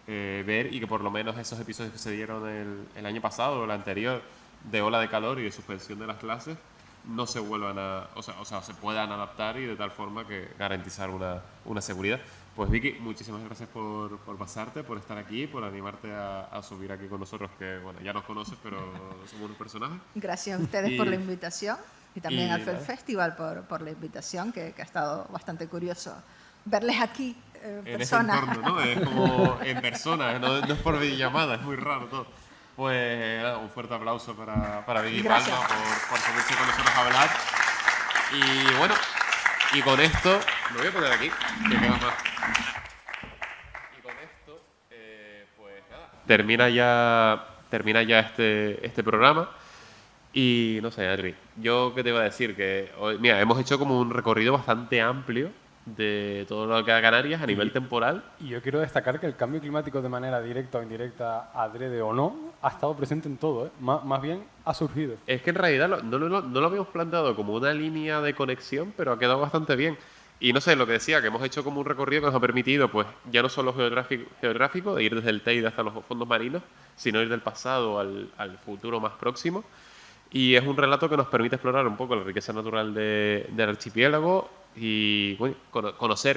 ver y que por lo menos esos episodios que se dieron el año pasado o el anterior, de ola de calor y de suspensión de las clases, no se vuelvan o sea, se puedan adaptar y de tal forma que garantizar una seguridad. Pues Vicky, muchísimas gracias por pasarte, por estar aquí, por animarte a subir aquí con nosotros, que bueno, ya nos conoces, pero somos unos personajes. Gracias a ustedes por la invitación y también al Festival por la invitación, que ha estado bastante curioso verles aquí en persona. Ese entorno, ¿no? Es como en persona, no es por videollamada, es muy raro todo. Pues nada, un fuerte aplauso para Vicky Palma por subirse con nosotros a hablar. Y bueno, y con esto, me voy a poner aquí, que queda más. Y con esto, pues nada, termina ya este programa. Y no sé, Adri, yo qué te iba a decir, que hoy, mira, hemos hecho como un recorrido bastante amplio de todo lo que da Canarias a nivel temporal. Y yo quiero destacar que el cambio climático, de manera directa o indirecta, adrede o no, ha estado presente en todo, ¿eh? Más bien ha surgido. Es que en realidad no lo habíamos planteado como una línea de conexión, pero ha quedado bastante bien. Y no sé, lo que decía, que hemos hecho como un recorrido que nos ha permitido, pues, ya no solo geográfico, de ir desde el Teide hasta los fondos marinos, sino ir del pasado al futuro más próximo. Y es un relato que nos permite explorar un poco la riqueza natural del archipiélago y bueno,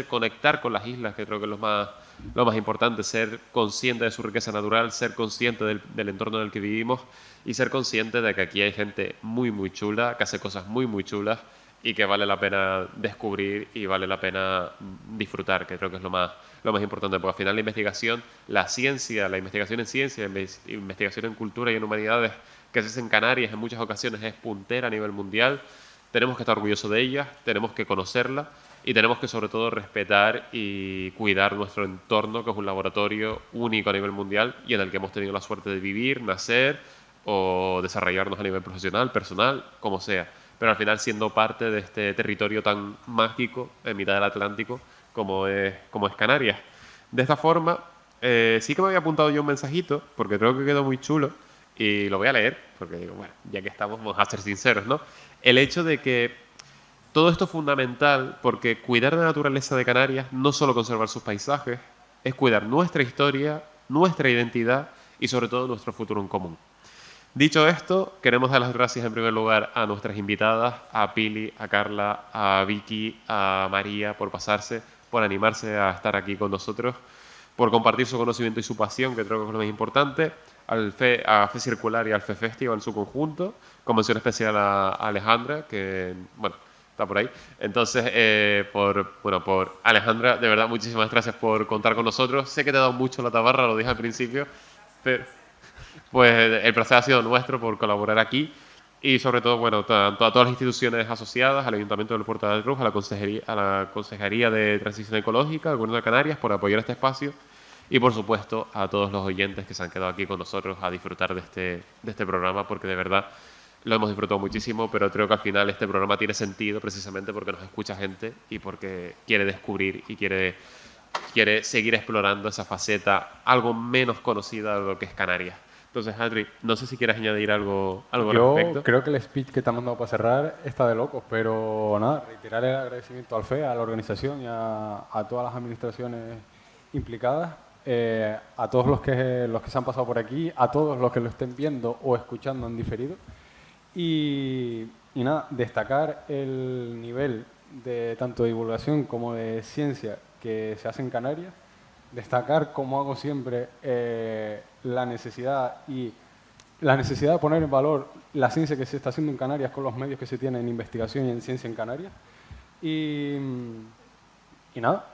conectar con las islas, que creo que es lo más importante, ser consciente de su riqueza natural, ser consciente del entorno en el que vivimos y ser consciente de que aquí hay gente muy, muy chula, que hace cosas muy, muy chulas y que vale la pena descubrir y vale la pena disfrutar, que creo que es lo más importante, porque al final la investigación, la ciencia, la investigación en ciencia, la investigación en cultura y en humanidades que se hace en Canarias en muchas ocasiones es puntera a nivel mundial. Tenemos que estar orgullosos de ella, tenemos que conocerla y tenemos que sobre todo respetar y cuidar nuestro entorno, que es un laboratorio único a nivel mundial y en el que hemos tenido la suerte de vivir, nacer o desarrollarnos a nivel profesional, personal, como sea. Pero al final siendo parte de este territorio tan mágico en mitad del Atlántico como es Canarias. De esta forma, sí que me había apuntado yo un mensajito, porque creo que quedó muy chulo, y lo voy a leer, porque digo, bueno, ya que estamos, vamos a ser sinceros, ¿no? El hecho de que todo esto es fundamental, porque cuidar la naturaleza de Canarias no solo conservar sus paisajes, es cuidar nuestra historia, nuestra identidad y sobre todo nuestro futuro en común. Dicho esto, queremos dar las gracias en primer lugar a nuestras invitadas, a Pili, a Carla, a Vicky, a María, por pasarse, por animarse a estar aquí con nosotros, por compartir su conocimiento y su pasión, que creo que es lo más importante, a Fe Circular y al Fe Festival en su conjunto, con mención especial a Alejandra, que, bueno, está por ahí. Entonces, por Alejandra, de verdad, muchísimas gracias por contar con nosotros. Sé que te he dado mucho la tabarra, lo dije al principio, pero pues el placer ha sido nuestro por colaborar aquí y sobre todo, bueno, tanto a todas las instituciones asociadas, al Ayuntamiento del Puerto de la Cruz, a la Consejería de Transición Ecológica, al Gobierno de Canarias, por apoyar este espacio y, por supuesto, a todos los oyentes que se han quedado aquí con nosotros a disfrutar de este programa, porque de verdad lo hemos disfrutado muchísimo, pero creo que al final este programa tiene sentido precisamente porque nos escucha gente y porque quiere descubrir y quiere seguir explorando esa faceta algo menos conocida de lo que es Canarias. Entonces, Adri, no sé si quieres añadir algo al respecto. Yo creo que el speech que te han mandado para cerrar está de locos, pero nada, reiterar el agradecimiento al FE, a la organización y a todas las administraciones implicadas, a todos los que se han pasado por aquí, a todos los que lo estén viendo o escuchando en diferido. Y nada, destacar el nivel de tanto de divulgación como de ciencia que se hace en Canarias, destacar, como hago siempre, la necesidad de poner en valor la ciencia que se está haciendo en Canarias con los medios que se tienen en investigación y en ciencia en Canarias. Y nada,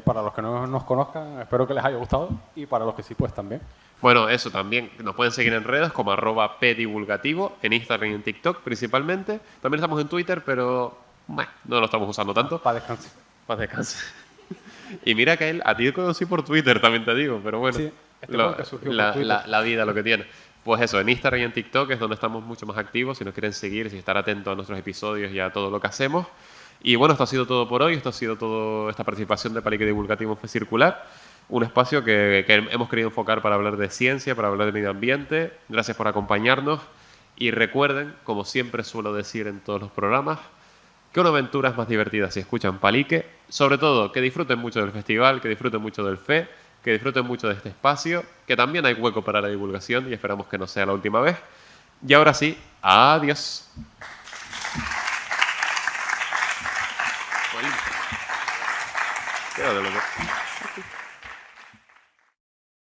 para los que no nos conozcan, espero que les haya gustado y para los que sí, pues también. Bueno, eso también. Nos pueden seguir en redes como @pdivulgativo, en Instagram y en TikTok principalmente. También estamos en Twitter, pero bueno, no lo estamos usando tanto. Para descansar. Para descansar. Y mira que a ti te conocí por Twitter, también te digo, pero bueno, sí, la vida lo que tiene. Pues eso, en Instagram y en TikTok es donde estamos mucho más activos, si nos quieren seguir, si estar atentos a nuestros episodios y a todo lo que hacemos. Y bueno, esto ha sido todo por hoy, esto ha sido toda esta participación de Palique Divulgativo en Fe Circular, un espacio que hemos querido enfocar para hablar de ciencia, para hablar de medio ambiente. Gracias por acompañarnos y recuerden, como siempre suelo decir en todos los programas, que una aventura es más divertida si escuchan Palique. Sobre todo, que disfruten mucho del festival, que disfruten mucho del FE, que disfruten mucho de este espacio, que también hay hueco para la divulgación y esperamos que no sea la última vez. Y ahora sí, adiós. Quédate, loco.